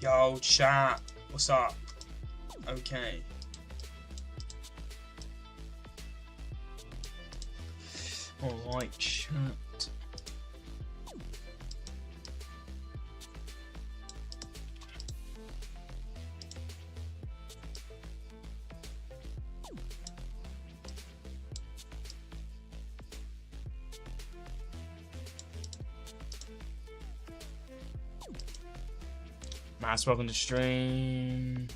Yo, chat. What's up? Okay. Alright, chat. Mass, welcome to stream.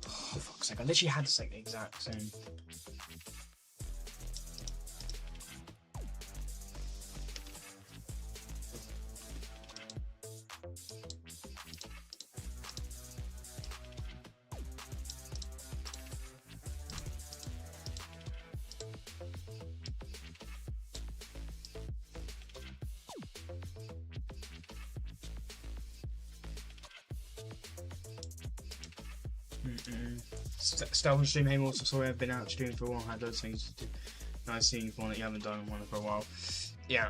Oh, fuck's sake, I literally had to say the exact same. Still on stream, hey, also sorry I've been out streaming for a while, had those things to do. Nice seeing you for one that you haven't done one for a while. Yeah.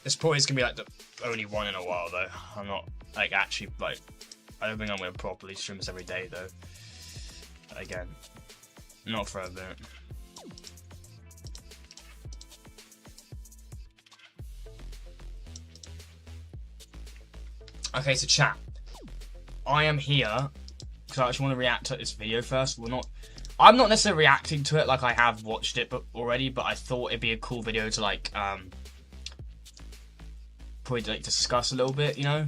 This probably is gonna be like the only one in a while though. I'm not like actually like I don't think I'm gonna properly stream this every day though. Again. Not for a bit. Okay, so chat. I am here because I actually want to react to this video first. I'm not necessarily reacting to it like I have watched it already, but I thought it'd be a cool video to like probably like discuss a little bit, you know.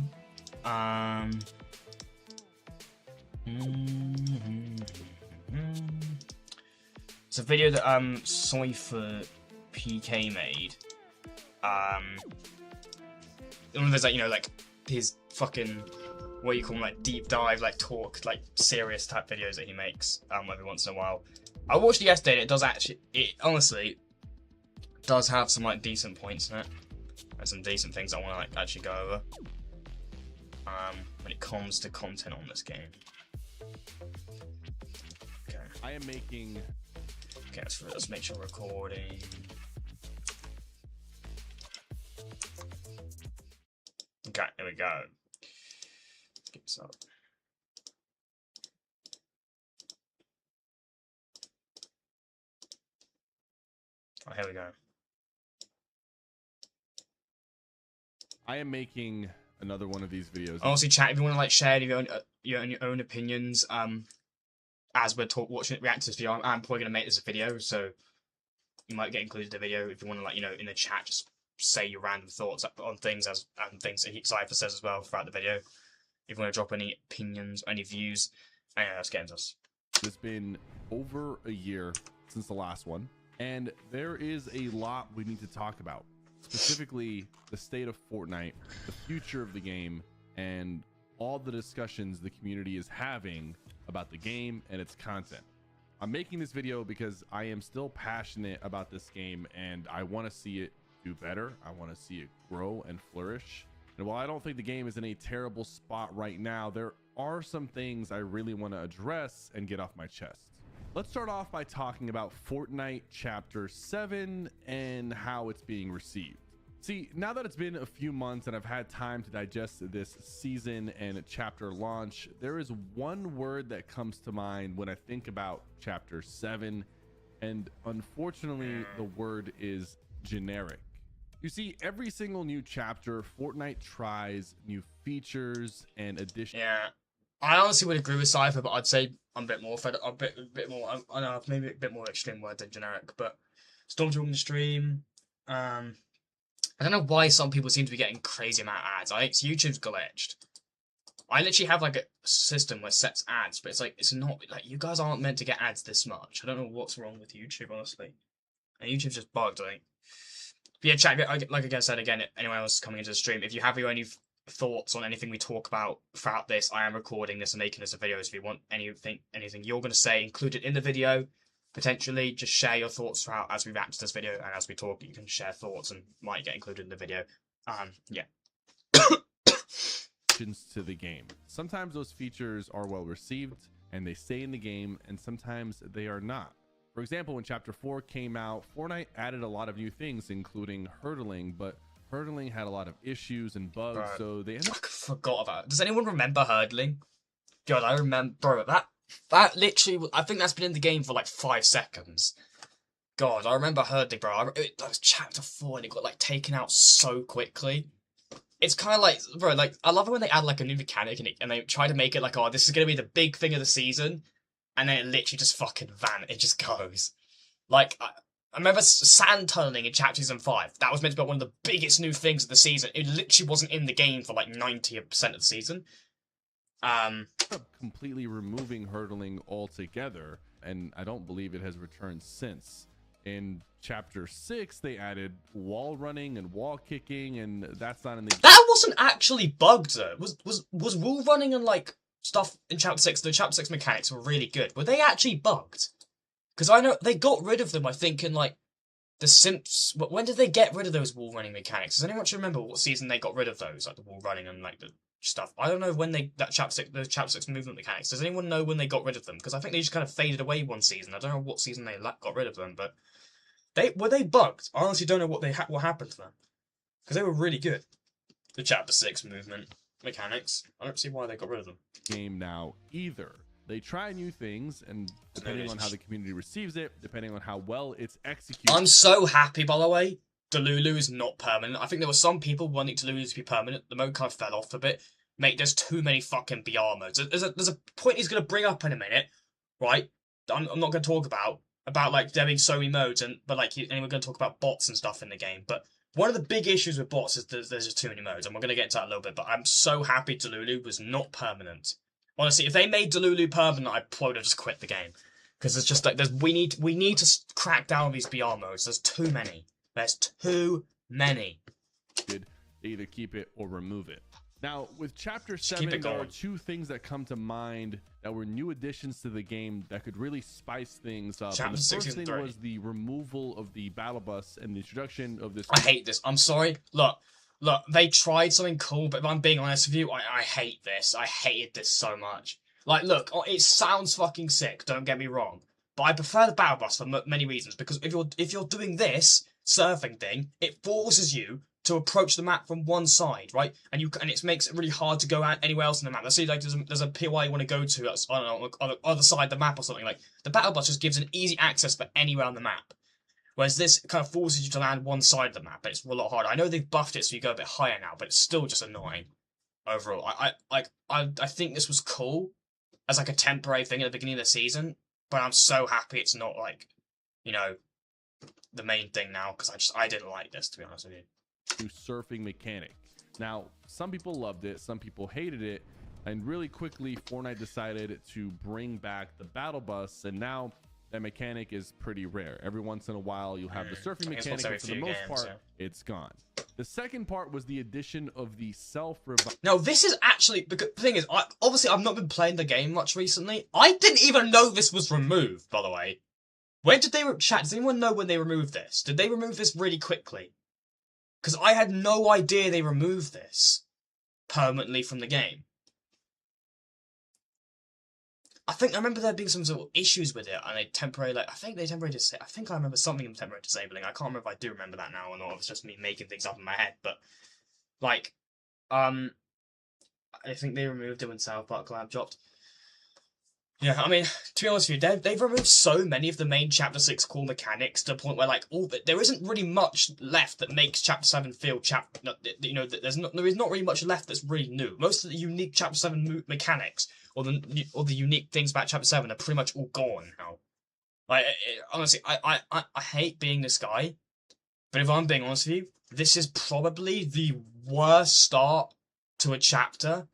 It's a video that Cypher PK made. One of those like, you know, like his fucking, what you call them, like deep dive, like talk, like serious type videos that he makes every once in a while. I watched it yesterday and it honestly does have some like decent points in it and some decent things I want to like actually go over when it comes to content on this game. Okay. I am making. Okay, let's make sure we're recording. Okay, here we go. Let's get this up. Oh, here we go. I am making another one of these videos. Honestly, chat, if you want to like share your own opinions, as we're watching it, react to this video, I'm probably gonna make this a video, so you might get included in the video if you want to, like, you know, in the chat, just say your random thoughts on things and things that Cypher says as well throughout the video. If you want to drop any opinions, any views, anyway, let's get into this. It's been over a year since the last one, and there is a lot we need to talk about. Specifically, the state of Fortnite, the future of the game, and all the discussions the community is having about the game and its content. I'm making this video because I am still passionate about this game and I want to see it do better. I want to see it grow and flourish. And while I don't think the game is in a terrible spot right now, there are some things I really want to address and get off my chest. Let's start off by talking about Fortnite Chapter 7 and how it's being received. See, now that it's been a few months and I've had time to digest this season and chapter launch, there is one word that comes to mind when I think about Chapter 7, and unfortunately the word is generic. You see, every single new chapter, Fortnite tries new features and additions. Yeah, I honestly would agree with Cypher, but I'd say I'm a bit more fed, a bit more. I don't know, maybe a bit more extreme word than generic. But Stormtrooper on the stream. I don't know why some people seem to be getting crazy amount of ads. I think YouTube's glitched. I literally have like a system where it sets ads, but it's not like you guys aren't meant to get ads this much. I don't know what's wrong with YouTube, honestly. And YouTube's just bugged, I think. But yeah, chat. Like I said again, anyone else coming into the stream, if you have any thoughts on anything we talk about throughout this, I am recording this and making this a video. So if you want anything you're going to say, include it in the video. Potentially, just share your thoughts throughout as we react to this video, and as we talk, you can share thoughts and might get included in the video. Yeah. To the game. Sometimes those features are well received and they stay in the game, and sometimes they are not. For example, when Chapter 4 came out, Fortnite added a lot of new things, including hurdling, but hurdling had a lot of issues and bugs, so they ended up... I forgot about it. Does anyone remember hurdling? God, I remember, bro, that literally, I think that's been in the game for like 5 seconds. God, I remember hurdling, bro. That was Chapter 4 and it got like taken out so quickly. It's kind of like, bro, like, I love it when they add like a new mechanic and they try to make it like, oh, this is going to be the big thing of the season. And then it literally just fucking it just goes. Like, I remember sand tunneling in Chapter 5. That was meant to be one of the biggest new things of the season. It literally wasn't in the game for like 90% of the season. Completely removing hurdling altogether, and I don't believe it has returned since. In Chapter 6, they added wall running and wall kicking, and that's not in the... That wasn't actually bugged, though. Was wall running and, like, stuff in Chapter 6, the Chapter 6 mechanics were really good. Were they actually bugged? Because I know they got rid of them, I think, in, like, The Simps... When did they get rid of those wall running mechanics? Does anyone actually remember what season they got rid of those? Like, the wall running and, like, the stuff. I don't know when those Chapter 6 movement mechanics. Does anyone know when they got rid of them? Because I think they just kind of faded away one season. I don't know what season they got rid of them, but... Were they bugged? I honestly don't know what happened to them. Because they were really good. The Chapter 6 movement mechanics. I don't see why they got rid of them. Game now either. They try new things, and depending on how the community receives it, depending on how well it's executed. I'm so happy, by the way. Delulu is not permanent. I think there were some people wanting Delulu to be permanent. The mode kind of fell off a bit. Mate, there's too many fucking BR modes. There's a point he's going to bring up in a minute, right? I'm not going to talk about like there being so many modes, and we're going to talk about bots and stuff in the game. But one of the big issues with bots is there's just too many modes, and we're going to get into that a little bit. But I'm so happy Delulu was not permanent. Honestly, if they made Delulu permanent, I probably would have just quit the game, because it's just like we need to crack down on these BR modes. There's too many. There's too many. They either keep it or remove it. Now, with Chapter 7, there are two things that come to mind that were new additions to the game that could really spice things up. And the first thing was the removal of the battle bus and the introduction of this... I hate this. I'm sorry. Look, they tried something cool, but if I'm being honest with you, I hate this. I hated this so much. Like, look, it sounds fucking sick, don't get me wrong, but I prefer the battle bus for many reasons, because if you're doing this surfing thing, it forces you to approach the map from one side, right? And it makes it really hard to go out anywhere else in the map. Let's say like there's a POI you want to go to that's, I don't know, on the other side of the map or something. Like, the battle bus just gives an easy access for anywhere on the map. Whereas this kind of forces you to land one side of the map, but it's a lot harder. I know they've buffed it so you go a bit higher now, but it's still just annoying overall. I think this was cool as like a temporary thing at the beginning of the season, but I'm so happy it's not like, you know, the main thing now, because I didn't like this, to be honest with you. Surfing mechanic. Now, some people loved it, some people hated it, and really quickly Fortnite decided to bring back the battle bus, and now that mechanic is pretty rare. Every once in a while you'll have the surfing mechanic, but for the most part it's gone. The second part was the addition of the self-revive. Now, this is actually, because the thing is, obviously I've not been playing the game much recently. I didn't even know this was removed, by the way. When did they chat? Does anyone know when they removed this? Did they remove this really quickly? Because I had no idea they removed this permanently from the game. I remember there being some sort of issues with it, and they temporarily, I think I remember something in temporary disabling. I can't remember if I do remember that now or not. It's just me making things up in my head, but like, I think they removed it when South Park Collab dropped. Yeah, I mean, to be honest with you, they've removed so many of the main Chapter 6 core mechanics to the point where, like, there isn't really much left that makes Chapter 7 feel you know, there is not really much left that's really new. Most of the unique Chapter 7 mechanics or the unique things about Chapter 7 are pretty much all gone now. Like, honestly, I hate being this guy, but if I'm being honest with you, this is probably the worst start to a chapter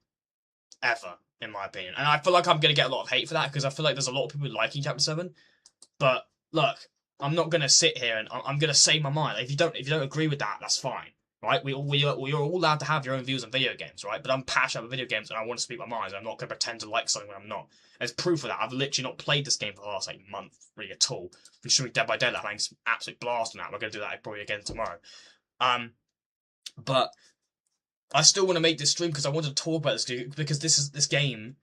ever, in my opinion. And I feel like I'm gonna get a lot of hate for that because I feel like there's a lot of people liking Chapter 7. But look, I'm not gonna sit here and I'm gonna say my mind. If you don't agree with that, that's fine, right? We are all allowed to have your own views on video games, right? But I'm passionate about video games and I want to speak my mind. I'm not gonna pretend to like something when I'm not. As proof of that, I've literally not played this game for the last like month really at all. Been shooting Dead by Daylight, having some absolute blast on that. We're gonna do that probably again tomorrow. But I still want to make this stream because I want to talk about this because this game.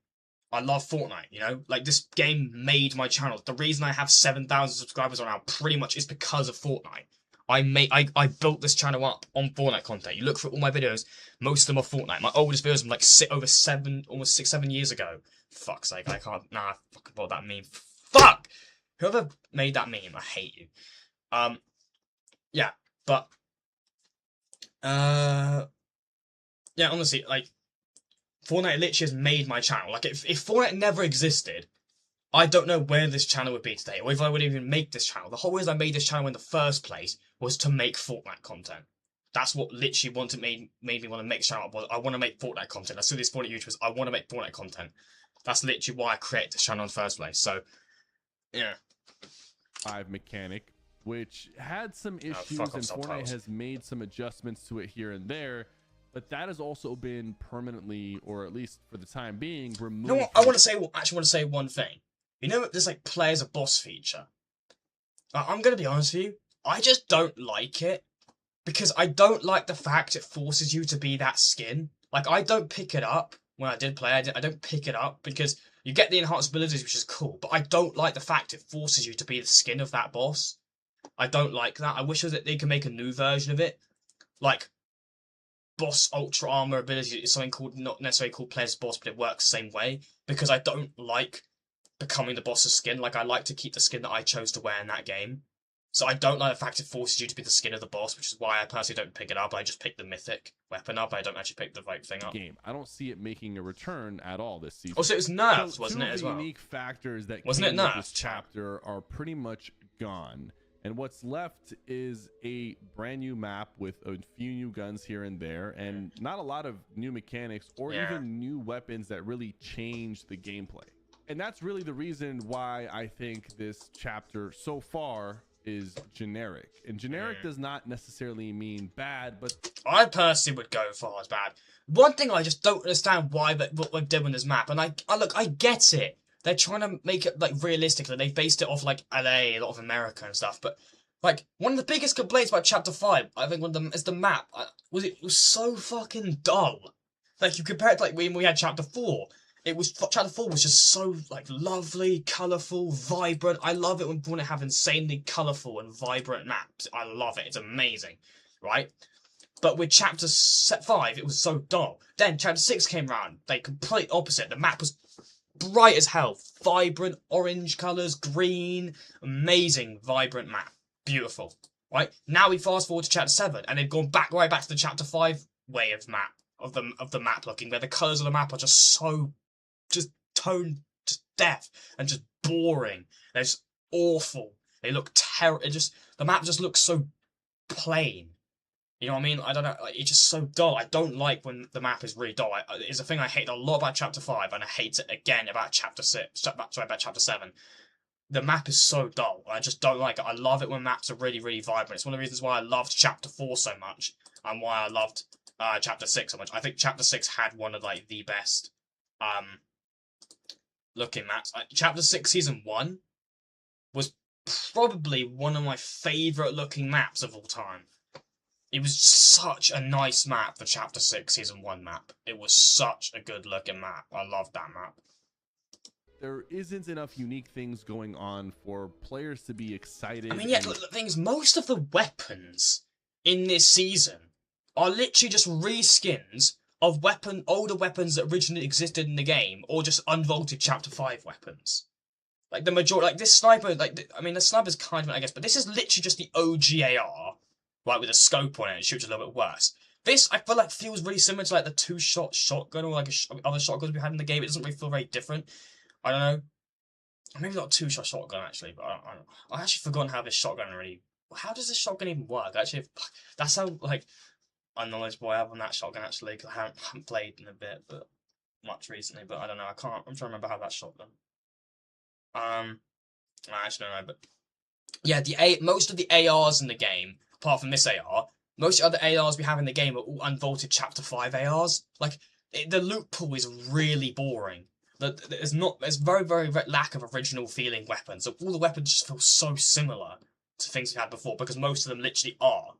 I love Fortnite, you know? Like, this game made my channel. The reason I have 7,000 subscribers on now pretty much is because of Fortnite. I built this channel up on Fortnite content. You look for all my videos, most of them are Fortnite. My oldest videos from like almost 6, 7 years ago. Fuck's sake, I can't, nah, I fucking bought that meme. Fuck! Whoever made that meme, I hate you. Yeah, but, yeah, honestly, like, Fortnite literally has made my channel. Like, if Fortnite never existed, I don't know where this channel would be today, or if I would even make this channel. The whole reason I made this channel in the first place was to make Fortnite content. That's what literally made me want to make this channel. I want to make Fortnite content. I see these Fortnite YouTubers, I want to make Fortnite content. That's literally why I created this channel in the first place. So, yeah. 5 mechanic, which had some issues, and Fortnite has made some adjustments to it here and there. But that has also been permanently, or at least for the time being, removed. You know what? I want to say one thing. You know, there's like play as a boss feature. I'm gonna be honest with you. I just don't like it because I don't like the fact it forces you to be that skin. Like, I don't pick it up when I did play. I don't pick it up because you get the enhanced abilities, which is cool. But I don't like the fact it forces you to be the skin of that boss. I don't like that. I wish that they could make a new version of it, like. Boss ultra armor ability is something called, not necessarily called player's boss, but it works the same way because I don't like becoming the boss's skin. Like, I like to keep the skin that I chose to wear in that game. So I don't like the fact it forces you to be the skin of the boss, which is why I personally don't pick it up. I just pick the mythic weapon up. I don't actually pick the right thing up. Game. I don't see it making a return at all this season. Also, it was nerfed, so wasn't it, as well? The unique factors that wasn't came it nerfed? With this chapter are pretty much gone. And what's left is a brand new map with a few new guns here and there, and not a lot of new mechanics or even new weapons that really change the gameplay. And that's really the reason why I think this chapter so far is generic. And generic does not necessarily mean bad, but I personally would go far as bad. One thing I just don't understand what they've done with this map, and I get it. They're trying to make it, like, realistically. They've based it off, like, LA, a lot of America and stuff. But, like, one of the biggest complaints about Chapter 5, I think, is the map. It was so fucking dull. Like, you compare it to, like, when we had Chapter 4. Chapter 4 was just so, like, lovely, colourful, vibrant. I love it when Fortnite have insanely colourful and vibrant maps. I love it. It's amazing, right? But with Chapter 5, it was so dull. Then Chapter 6 came around. They complete opposite. The map was bright as hell, vibrant orange colours, green, amazing, vibrant map, beautiful. Right now, we fast forward to Chapter 7, and they've gone right back to the Chapter 5 way of the map looking, where the colours of the map are just toned to death and just boring. They're just awful. They look terrible. The map just looks so plain. You know what I mean? I don't know. Like, it's just so dull. I don't like when the map is really dull. It's a thing I hate a lot about Chapter 5, and I hate it again about Chapter 6. Sorry, about Chapter 7. The map is so dull. I just don't like it. I love it when maps are really, really vibrant. It's one of the reasons why I loved Chapter 4 so much, and why I loved Chapter 6 so much. I think Chapter 6 had one of, like, the best looking maps. Chapter 6 Season 1 was probably one of my favourite looking maps of all time. It was such a nice map for Chapter 6 Season 1 map. It was such a good looking map. I loved that map. There isn't enough unique things going on for players to be excited. I mean, yeah, the thing is, most of the weapons in this season are literally just reskins of older weapons that originally existed in the game, or just unvaulted Chapter 5 weapons. Like, the majority, like, this sniper, like, I mean, the sniper's kind of, I guess, but this is literally just the OGAR. Right, with a scope on it, it shoots a little bit worse. This, I feel like, feels really similar to, like, the two-shot shotgun, or, like, other shotguns we had in the game. It doesn't really feel very different. I don't know. Maybe not a two-shot shotgun, actually, but I actually forgotten how this shotgun really... How does this shotgun even work? Actually, that's how, like, unknowledgeable I am on that shotgun, actually, because I haven't played in a bit, but... much recently, but I don't know. I can't. I'm trying to remember how that shot them. I actually don't know, but yeah, most of the ARs in the game, apart from this AR, most of the other ARs we have in the game are all unvaulted Chapter 5 ARs. Like, the loot pool is really boring. There's very lack of original feeling weapons. So all the weapons just feel so similar to things we had before, because most of them literally are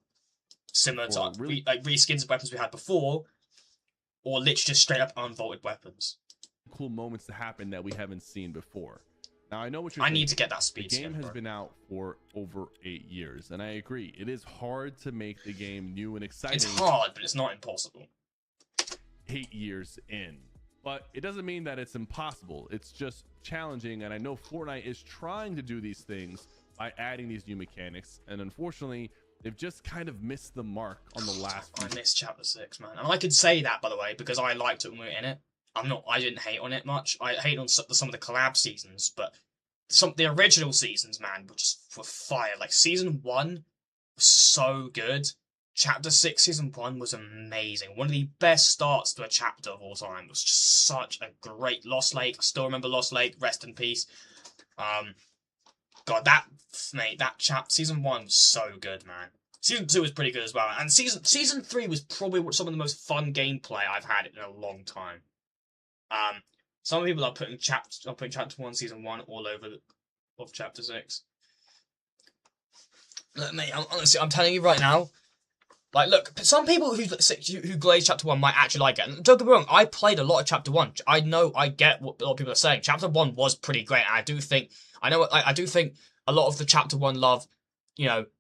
similar to reskins of weapons we had before, or literally just straight up unvaulted weapons. Cool moments to happen that we haven't seen before. Now, I know what you're I thinking. need to get that speed. The game has been out for over 8 years, and I agree. It is hard to make the game new and exciting. It's hard, but it's not impossible. 8 years in. But it doesn't mean that it's impossible. It's just challenging, and I know Fortnite is trying to do these things by adding these new mechanics, and unfortunately, they've just kind of missed the mark on the last few. I missed Chapter 6, man. And I could say that, by the way, because I liked it when we were in it. I didn't hate on it much. I hate on some of the collab seasons, but the original seasons, man, were fire. Like, Season 1 was so good. Chapter 6 Season 1 was amazing. One of the best starts to a chapter of all time. It was just such a great Lost Lake. I still remember Lost Lake. Rest in peace. God, that Season 1 was so good, man. Season 2 was pretty good as well. And Season 3 was probably some of the most fun gameplay I've had in a long time. Some people are putting Chapter 1, Season 1 all over of Chapter 6. Look, mate, honestly, I'm telling you right now, like, look, some people who glaze Chapter 1 might actually like it. And don't get me wrong, I played a lot of Chapter 1. I get what a lot of people are saying. Chapter 1 was pretty great, and I do think a lot of the Chapter 1 love,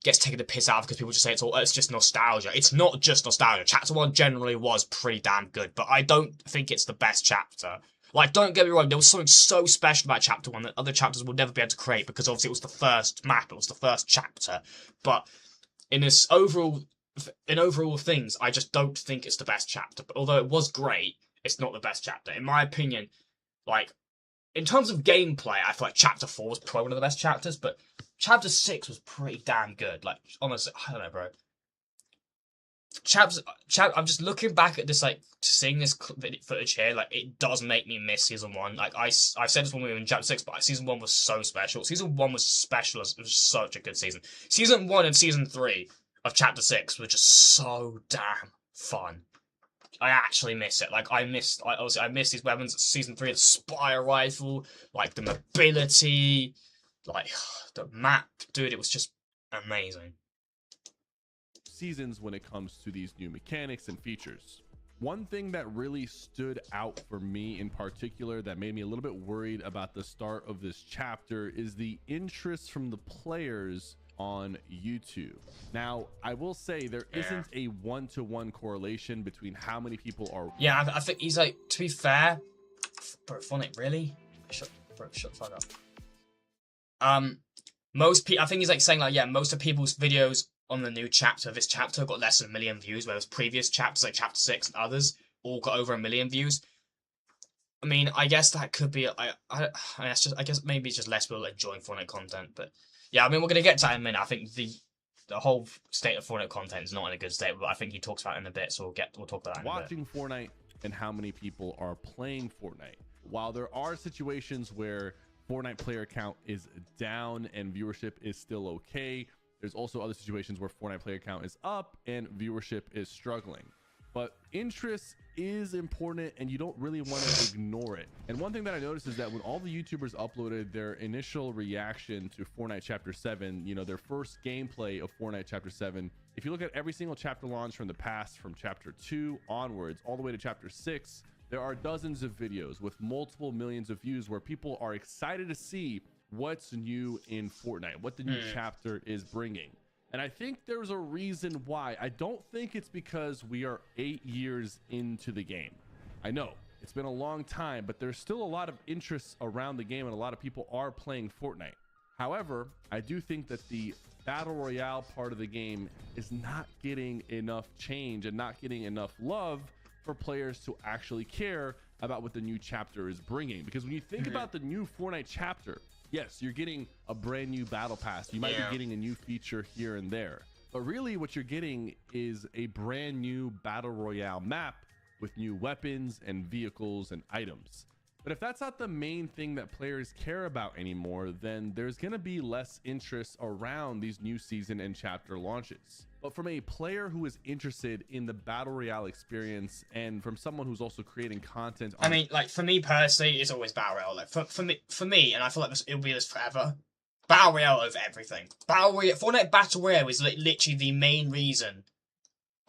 gets taken the piss out of because people just say it's just nostalgia. It's not just nostalgia. Chapter 1 generally was pretty damn good, but I don't think it's the best chapter. Like, don't get me wrong, there was something so special about Chapter 1 that other chapters would never be able to create, because obviously it was the first map, it was the first chapter. But in overall things, I just don't think it's the best chapter. But although it was great, it's not the best chapter. In my opinion, like, in terms of gameplay, I feel like Chapter 4 was probably one of the best chapters, but Chapter 6 was pretty damn good. Like, honestly, I don't know, bro. I'm just looking back at this, like, seeing this footage here, like, it does make me miss Season 1. Like, I said this when we were in Chapter 6, but Season 1 was so special. Season 1 was special. It was such a good season. Season 1 and Season 3 of Chapter 6 were just so damn fun. I actually miss it. Like, I miss these weapons. Season 3, the Spire Rifle, like, the mobility, like, the map. Dude, it was just amazing. Seasons when it comes to these new mechanics and features. One thing that really stood out for me in particular that made me a little bit worried about the start of this chapter is the interest from the players on YouTube. Now, I will say there isn't a one-to-one correlation between how many people are. Yeah, I think he's like, to be fair, bro, Fortnite, really? Shut the fuck up. Most people, I think he's like saying like, yeah, most of people's videos on the new chapter, this chapter, got less than 1 million views, whereas previous chapters like Chapter 6 and others all got over 1 million views. I mean, I guess that could be, I guess maybe it's just less people enjoying Fortnite content, but yeah, I mean, we're going to get to that in a minute. I think the whole state of Fortnite content is not in a good state, but I think he talks about it in a bit, so we'll talk about that in a bit. Watching Fortnite and how many people are playing Fortnite. While there are situations where Fortnite player count is down and viewership is still okay, there's also other situations where Fortnite player count is up and viewership is struggling. But interest is important, and you don't really want to ignore it. And one thing that I noticed is that when all the YouTubers uploaded their initial reaction to Fortnite Chapter 7, their first gameplay of Fortnite Chapter 7, if you look at every single chapter launch from the past, from Chapter 2 onwards, all the way to Chapter 6, there are dozens of videos with multiple millions of views where people are excited to see what's new in Fortnite, what the new chapter is bringing. And I think there's a reason why. I don't think it's because we are 8 years into the game. I know it's been a long time, but there's still a lot of interest around the game and a lot of people are playing Fortnite. However, I do think that the Battle Royale part of the game is not getting enough change and not getting enough love for players to actually care about what the new chapter is bringing. Because when you think about the new Fortnite chapter, yes, you're getting a brand new battle pass. You might be getting a new feature here and there. But really what you're getting is a brand new battle royale map with new weapons and vehicles and items. But if that's not the main thing that players care about anymore, then there's going to be less interest around these new season and chapter launches. But from a player who is interested in the Battle Royale experience, and from someone who's also creating content on... I mean, like, for me personally, it's always Battle Royale. Like, for me, and I feel like it'll be this forever, Battle Royale over everything. Fortnite Battle Royale is literally the main reason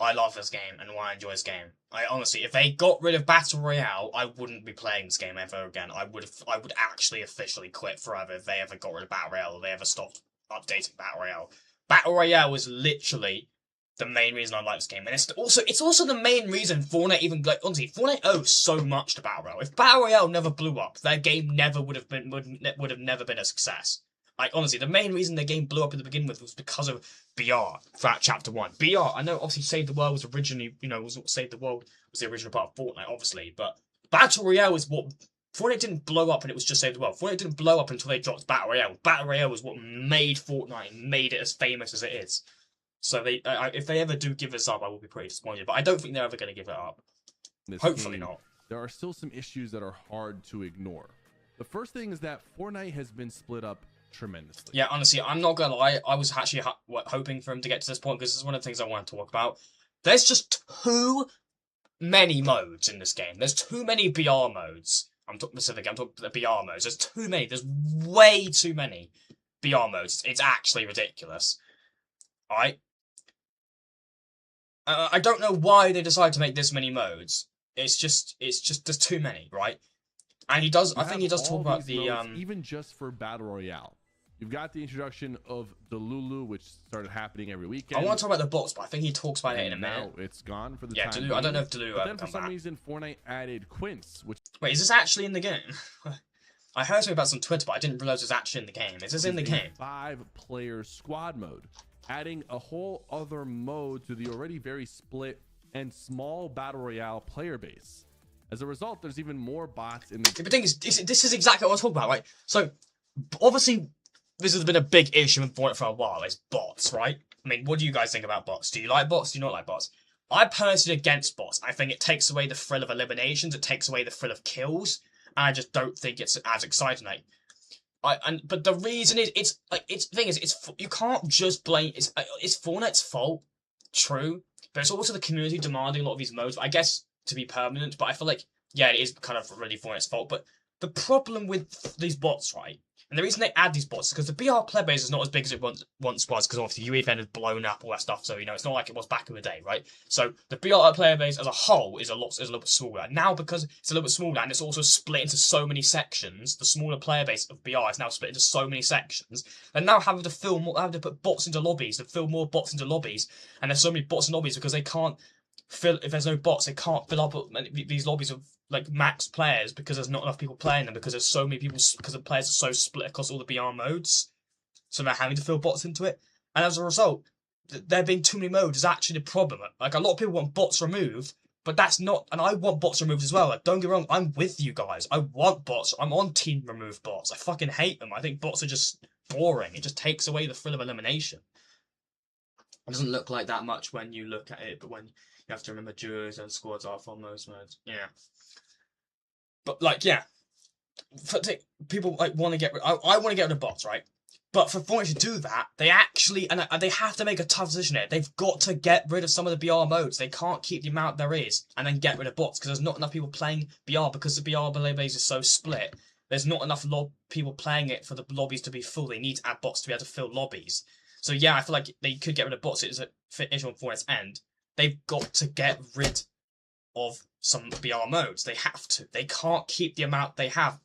I love this game and why I enjoy this game. Honestly, if they got rid of Battle Royale, I wouldn't be playing this game ever again. I would actually officially quit forever if they ever got rid of Battle Royale or they ever stopped updating Battle Royale. Battle Royale was literally the main reason I like this game, and it's also the main reason Fortnite even, like, honestly, Fortnite owes so much to Battle Royale. If Battle Royale never blew up, their game never would have never been a success. Like, honestly, the main reason the game blew up in the beginning with was because of BR throughout Chapter 1. BR, I know, obviously, Save the World was originally, Save the World was the original part of Fortnite, obviously, but Battle Royale is what... Fortnite didn't blow up and it was just Save the World. Fortnite didn't blow up until they dropped Battle Royale. Battle Royale was what made Fortnite and made it as famous as it is. So if they ever do give this up, I will be pretty disappointed. But I don't think they're ever going to give it up. Hopefully not. There are still some issues that are hard to ignore. The first thing is that Fortnite has been split up tremendously. Yeah, honestly, I'm not gonna lie. I was actually hoping for him to get to this point because this is one of the things I want to talk about. There's just too many modes in this game. There's too many BR modes. I'm talking the BR modes. There's too many. There's way too many BR modes. It's actually ridiculous. Alright? I don't know why they decided to make this many modes. It's just there's too many, right? And I think he does talk about the even just for Battle Royale. You've got the introduction of Delulu, which started happening every weekend. I want to talk about the bots, but I think he talks about it in a minute. Now it's gone for the time being. Delulu. I don't know if Delulu. But then for some reason, Fortnite added Quince, which... Wait, is this actually in the game? I heard something about this on Twitter, but I didn't realize it was actually in the game. Is this in the game? 5-player squad mode, adding a whole other mode to the already very split and small Battle Royale player base. As a result, there's even more bots in the... The thing is, this is exactly what I was talking about, right? So, obviously, this has been a big issue in Fortnite for a while, is bots, right? I mean, what do you guys think about bots? Do you like bots? Do you not like bots? I'm personally against bots. I think it takes away the thrill of eliminations, it takes away the thrill of kills, and I just don't think it's as exciting. But the reason is, you can't just blame, it's Fortnite's fault, true, but it's also the community demanding a lot of these modes, I guess, to be permanent, but I feel like, yeah, it is kind of really Fortnite's fault, but the problem with these bots, right, and the reason they add these bots is because the BR player base is not as big as it once was, because obviously UEFN has blown up all that stuff, so, it's not like it was back in the day, right? So, the BR player base as a whole is a little bit smaller. Now, because it's a little bit smaller, and it's also split into so many sections, the smaller player base of BR is now split into so many sections, they're now having to put bots into lobbies, to fill more bots into lobbies, and there's so many bots in lobbies because they can't if there's no bots, they can't fill up these lobbies of like max players because there's not enough people playing them, because there's so many people, because the players are so split across all the BR modes, so they're having to fill bots into it, and as a result, there being too many modes is actually the problem. Like, a lot of people want bots removed, but that's not, and I want bots removed as well. Like, don't get me wrong, I'm with you guys. I want bots. I'm on team remove bots. I fucking hate them. I think bots are just boring. It just takes away the thrill of elimination. It doesn't look like that much when you look at it, but when you have to remember duos and squads are from those modes. Yeah. But, like, yeah. People, like, want to get rid... I want to get rid of bots, right? But for Fortnite to do that, they actually... And they have to make a tough decision here. They've got to get rid of some of the BR modes. They can't keep the amount there is and then get rid of bots, because there's not enough people playing BR, because the BR base is so split. There's not enough people playing it for the lobbies to be full. They need to add bots to be able to fill lobbies. So, yeah, I feel like they could get rid of bots. It's an issue on Fortnite's end. They've got to get rid of some BR modes. They have to. They can't keep the amount they have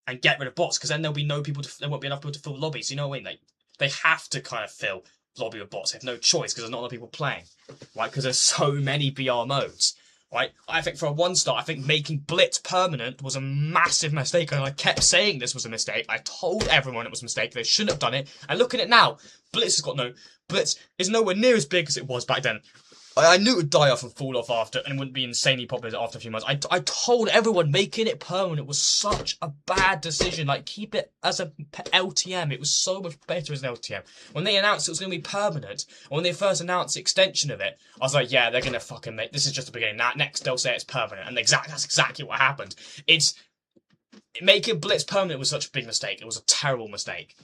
and get rid of bots, because then there won't be enough people to fill lobbies. You know what I mean? Like, they have to kind of fill lobby with bots. They have no choice, because there's not enough people playing, right? Because there's so many BR modes, right? I think for a one star, I think making Blitz permanent was a massive mistake, and I kept saying this was a mistake. I told everyone it was a mistake. They shouldn't have done it. And look at it now. Blitz is nowhere near as big as it was back then. I knew it would die off and fall off after, and it wouldn't be insanely popular after a few months. I told everyone making it permanent was such a bad decision. Like, keep it as a LTM. It was so much better as an LTM. When they announced it was going to be permanent, or when they first announced the extension of it, I was like, yeah, they're going to fucking make this is just the beginning. Now, next they'll say it's permanent, and that's exactly what happened. It's making Blitz permanent was such a big mistake. It was a terrible mistake.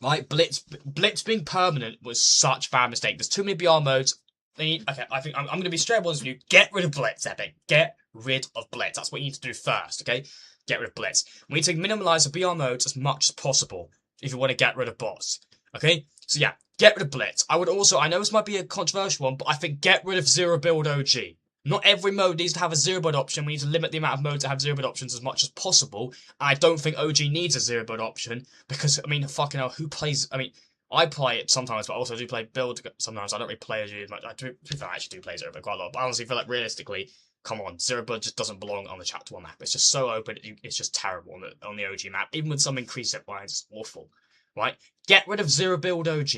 Right, Blitz being permanent was such a bad mistake. There's too many BR modes. Okay, I think I'm going to be straight honest with you. Get rid of Blitz, Epic. Get rid of Blitz. That's what you need to do first, okay? Get rid of Blitz. We need to minimize the BR modes as much as possible if you want to get rid of bots, okay? So yeah, get rid of Blitz. I know this might be a controversial one, but I think get rid of Zero Build OG. Not every mode needs to have a zero build option. We need to limit the amount of modes that have zero build options as much as possible. I don't think OG needs a zero build option because, I mean, fucking hell, who plays? I mean, I play it sometimes, but I also do play build sometimes. I don't really play OG as much. I actually do play zero build quite a lot. But I honestly feel like realistically, come on, zero build just doesn't belong on the chapter 1 map. It's just so open. It's just terrible on the OG map. Even with some increased set lines, it's awful. Right? Get rid of zero build OG.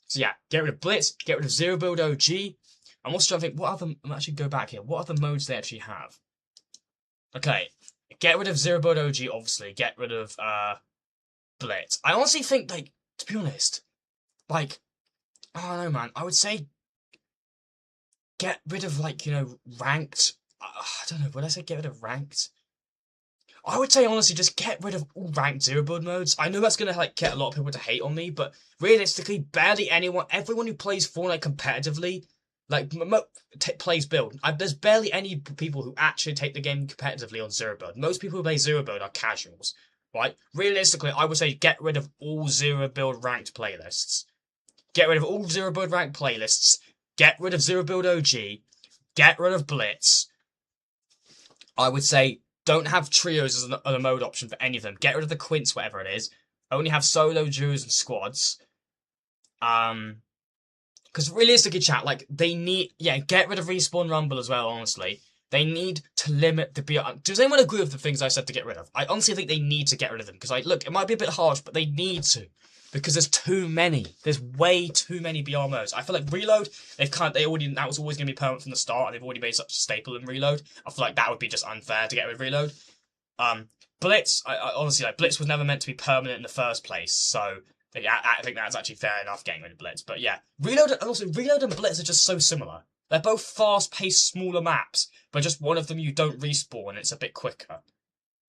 So yeah, get rid of Blitz. Get rid of zero build OG. I'm also trying to think, what other... I'm actually go back here. What other modes they actually have? Okay. Get rid of Zero Build OG, obviously. Get rid of, Blitz. I honestly think, like, to be honest, like, I don't know, man. I would say get rid of, like, you know, ranked. I don't know. Would I say get rid of ranked? I would say, honestly, just get rid of all ranked Zero Build modes. I know that's going to, like, get a lot of people to hate on me, but realistically, barely everyone who plays Fortnite competitively like, plays build. There's barely any people who actually take the game competitively on zero build. Most people who play zero build are casuals, right? Realistically, I would say get rid of all zero build ranked playlists. Get rid of all zero build ranked playlists. Get rid of zero build OG. Get rid of Blitz. I would say don't have trios as a mode option for any of them. Get rid of the quints, whatever it is. Only have solo, duos, and squads. Because realistically, chat, like, they need... Yeah, get rid of Respawn Rumble as well, honestly. They need to limit the BR... Does anyone agree with the things I said to get rid of? I honestly think they need to get rid of them. Because, like, look, it might be a bit harsh, but they need to. Because there's too many. There's way too many BR modes. I feel like Reload, that was always going to be permanent from the start, and they've already made such a staple in Reload. I feel like that would be just unfair to get rid of Reload. Blitz, I honestly, like, Blitz was never meant to be permanent in the first place, so... Yeah, I think that's actually fair enough getting rid of Blitz. But yeah, Reload and Blitz are just so similar. They're both fast-paced, smaller maps, but just one of them you don't respawn and it's a bit quicker.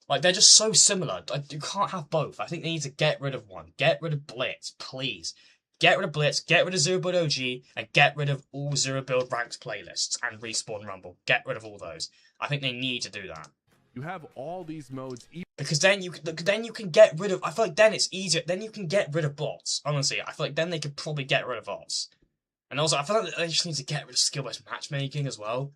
Like, they're just so similar. You can't have both. I think they need to get rid of one. Get rid of Blitz, please. Get rid of Blitz, get rid of Zero Build OG, and get rid of all Zero Build ranked playlists and Respawn Rumble. Get rid of all those. I think they need to do that. You have all these modes. Because then you can get rid of... I feel like then it's easier. Then you can get rid of bots. Honestly, I feel like then they could probably get rid of bots. And also, I feel like they just need to get rid of skill-based matchmaking as well.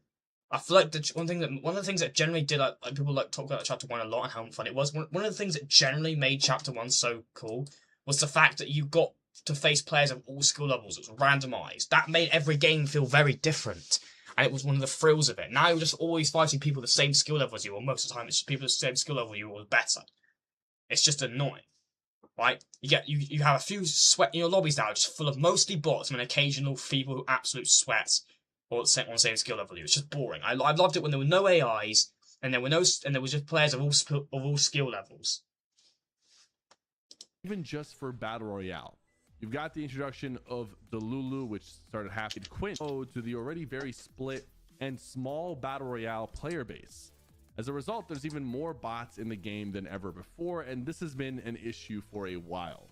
I feel like one of the things that generally did, like people like talk about Chapter 1 a lot and how fun it was. One of the things that generally made Chapter 1 so cool was the fact that you got to face players of all skill levels. It was randomized. That made every game feel very different. And it was one of the thrills of it. Now you're just always fighting people the same skill level as you, or most of the time it's just people the same skill level you or better. It's just annoying, right? You have a few sweat in your lobbies now, just full of mostly bots and an occasional people who absolute sweats or on the same skill level as you. It's just boring. I loved it when there were no AIs and there was just players of all skill levels. Even just for Battle Royale. You've got the introduction of Delulu, which started happening to the already very split and small Battle Royale player base. As a result, there's even more bots in the game than ever before, and this has been an issue for a while.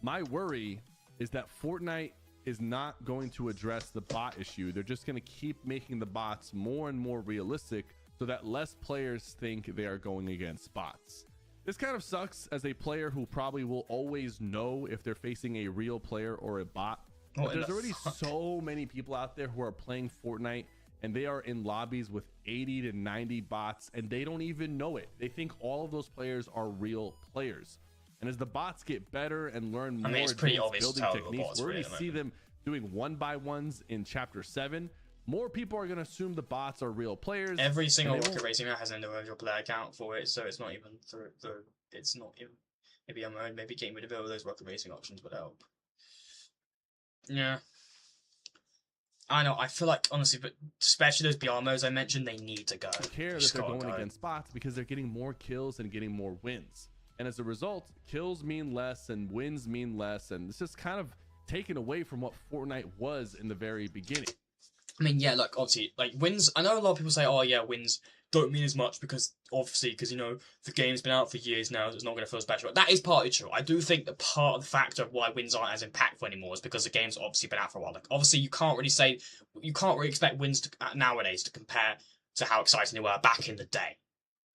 My worry is that Fortnite is not going to address the bot issue. They're just going to keep making the bots more and more realistic so that less players think they are going against bots. This kind of sucks as a player who probably will always know if they're facing a real player or a bot. But there's already so many people out there who are playing Fortnite and they are in lobbies with 80 to 90 bots and they don't even know it. They think all of those players are real players. And as the bots get better and learn more it's pretty obvious building techniques, we already see them doing 1-by-1s in Chapter 7. More people are going to assume the bots are real players. Every single Rocket Racing map has an individual player account for it, so it's not even it's not even... Maybe I'm maybe getting rid of all those Rocket Racing options would help. Yeah. I know. I feel like honestly, but especially those BR modes I mentioned, they need to go. Care that they're going against bots because they're getting more kills and getting more wins. And as a result, kills mean less and wins mean less. And it's just kind of taken away from what Fortnite was in the very beginning. I mean, yeah, look, obviously, like, wins, I know a lot of people say, oh, yeah, wins don't mean as much because, obviously, because, you know, the game's been out for years now, so it's not going to feel special. That is partly true. I do think that part of the factor of why wins aren't as impactful anymore is because the game's obviously been out for a while. Like, obviously, you can't really expect wins to, nowadays to compare to how exciting they were back in the day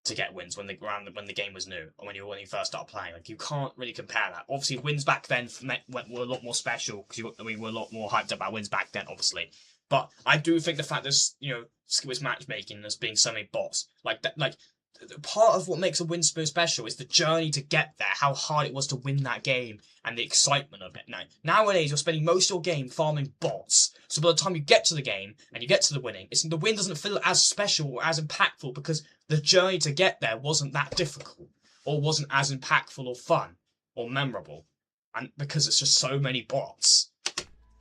to get wins when the game was new or when you first started playing. Like, you can't really compare that. Obviously, wins back then were a lot more special because we were a lot more hyped about wins back then, obviously. But I do think the fact there's, you know, skillless matchmaking, there's being so many bots, like that, like part of what makes a win so special is the journey to get there, how hard it was to win that game, and the excitement of it. Nowadays, you're spending most of your game farming bots, so by the time you get to the game and you get to the winning, the win doesn't feel as special or as impactful because the journey to get there wasn't that difficult, or wasn't as impactful or fun or memorable, and because it's just so many bots.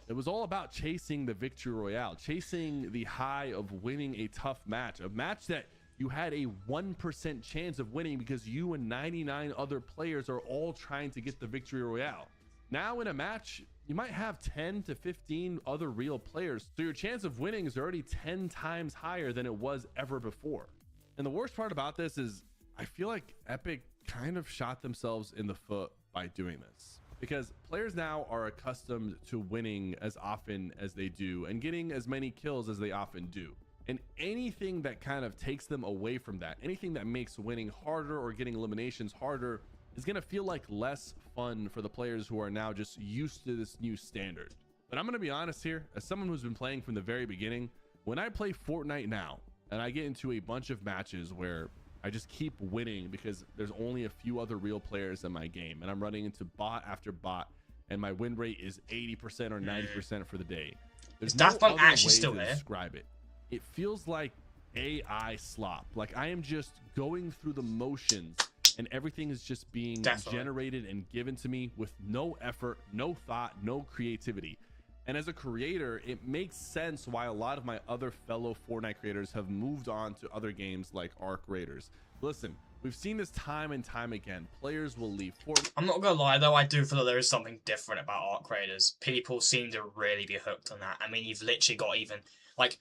It was all about chasing the victory royale, chasing the high of winning a tough match, a match that you had a 1% chance of winning because you and 99 other players are all trying to get the victory royale. Now in a match, you might have 10 to 15 other real players, so your chance of winning is already 10 times higher than it was ever before. And the worst part about this is I feel like Epic kind of shot themselves in the foot by doing this, because players now are accustomed to winning as often as they do and getting as many kills as they often do. And anything that kind of takes them away from that, anything that makes winning harder or getting eliminations harder, is going to feel like less fun for the players who are now just used to this new standard. But I'm going to be honest here, as someone who's been playing from the very beginning, when I play Fortnite now and I get into a bunch of matches where I just keep winning because there's only a few other real players in my game and I'm running into bot after bot and my win rate is 80% or 90% for the day, there's no other way to describe it. It feels like AI slop. Like I am just going through the motions and everything is just being generated and given to me with no effort, no thought, no creativity. And as a creator, it makes sense why a lot of my other fellow Fortnite creators have moved on to other games like Arc Raiders. Listen, we've seen this time and time again. Players will leave Fortnite. I'm not gonna lie though, I do feel that there is something different about Arc Raiders. People seem to really be hooked on that. I mean, you've literally got even like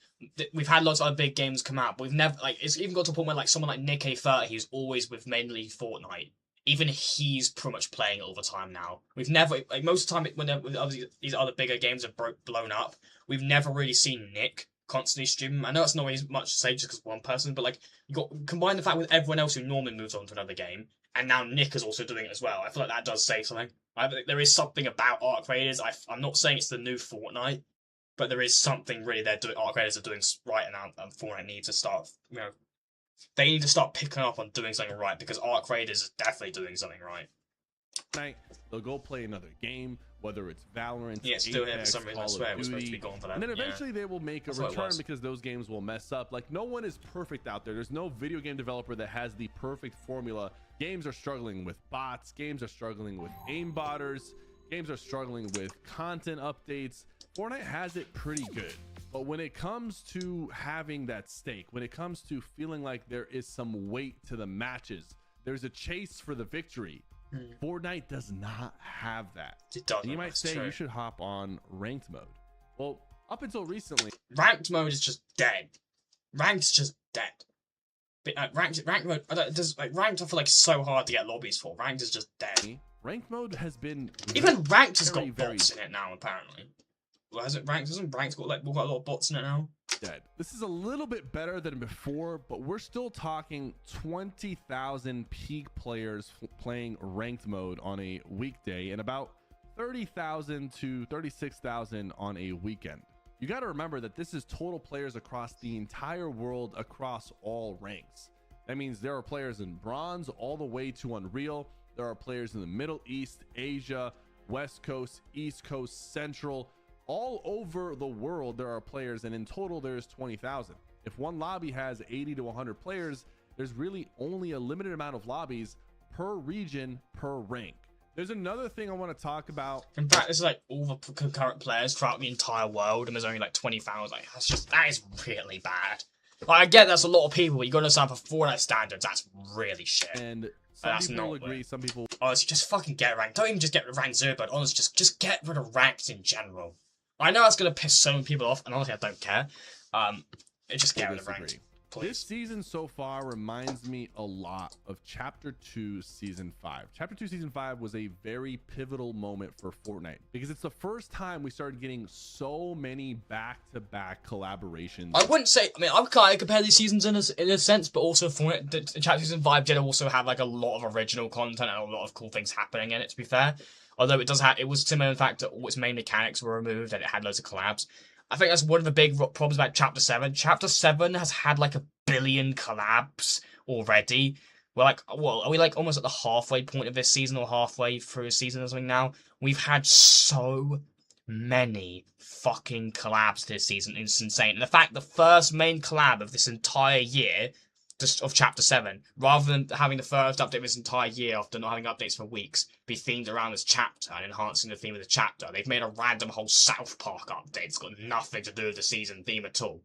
we've had lots of other big games come out, but we've never like it's even got to a point where like someone like Nick A30, who's always with mainly Fortnite. Even he's pretty much playing it all the time now. We've never, like most of the time, when these other bigger games have blown up, we've never really seen Nick constantly stream. I know it's not really much to say just because one person, but like you got combine the fact with everyone else who normally moves on to another game, and now Nick is also doing it as well. I feel like that does say something. I think there is something about Arc Raiders. I'm not saying it's the new Fortnite, but there is something really Arc Raiders are doing right now, and Fortnite needs to start, you know. They need to start picking up on doing something right because Arc Raiders is definitely doing something right. They'll go play another game, whether it's Valorant, yeah, still here for some reason. I swear it was supposed to be gone for that. And then eventually they will make a return because those games will mess up. Like no one is perfect out there. There's no video game developer that has the perfect formula. Games are struggling with bots. Games are struggling with aimbotters. Games are struggling with content updates. Fortnite has it pretty good. But when it comes to having that stake, when it comes to feeling like there is some weight to the matches, there's a chase for the victory. Fortnite does not have that. It doesn't. You might say you should hop on ranked mode. Well, up until recently, ranked mode is just dead. Ranked's just dead. But ranked mode, ranked I feel like so hard to get lobbies for. Ranked is just dead. Ranked mode has been even ranked has got bots in it now apparently. Well, hasn't ranked got a lot of bots in it now? Dead. This is a little bit better than before, but we're still talking 20,000 peak players playing ranked mode on a weekday and about 30,000 to 36,000 on a weekend. You got to remember that this is total players across the entire world, across all ranks. That means there are players in bronze all the way to Unreal. There are players in the Middle East, Asia, West Coast, East Coast, Central. All over the world there are players, and in total there's 20,000. If one lobby has 80 to 100 players, there's really only a limited amount of lobbies per region per rank. There's another thing I want to talk about. In fact, it's like all the concurrent players throughout the entire world, and there's only like 20,000. Like, that is really bad. Like, I get that's a lot of people, but you gotta understand for Fortnite standards, that's really shit. And some people agree, weird. some people. Honestly, just fucking get ranked. Don't even just get rank 0, but honestly, just get rid of ranks in general. I know that's gonna piss so many people off, and honestly, I don't care. Just get rid of ranks. Please. This season so far reminds me a lot of Chapter 2 Season 5. Chapter 2 Season 5 was a very pivotal moment for Fortnite because it's the first time we started getting so many back-to-back collaborations. I wouldn't say, I mean, I kind of compare these seasons in a sense, but also Fortnite, Chapter Season 5 did also have like a lot of original content and a lot of cool things happening in it, to be fair. Although it was similar in the fact that all its main mechanics were removed and it had loads of collabs. I think that's one of the big problems about Chapter 7. Chapter 7 has had like 1 billion collabs already. We're like, well, are we like almost at the halfway point of this season or halfway through a season or something now? We've had so many fucking collabs this season. It's insane. And the fact the first main collab of this entire year of Chapter 7, rather than having the first update this entire year after not having updates for weeks, be themed around this chapter and enhancing the theme of the chapter. They've made a random whole South Park update. It's got nothing to do with the season theme at all.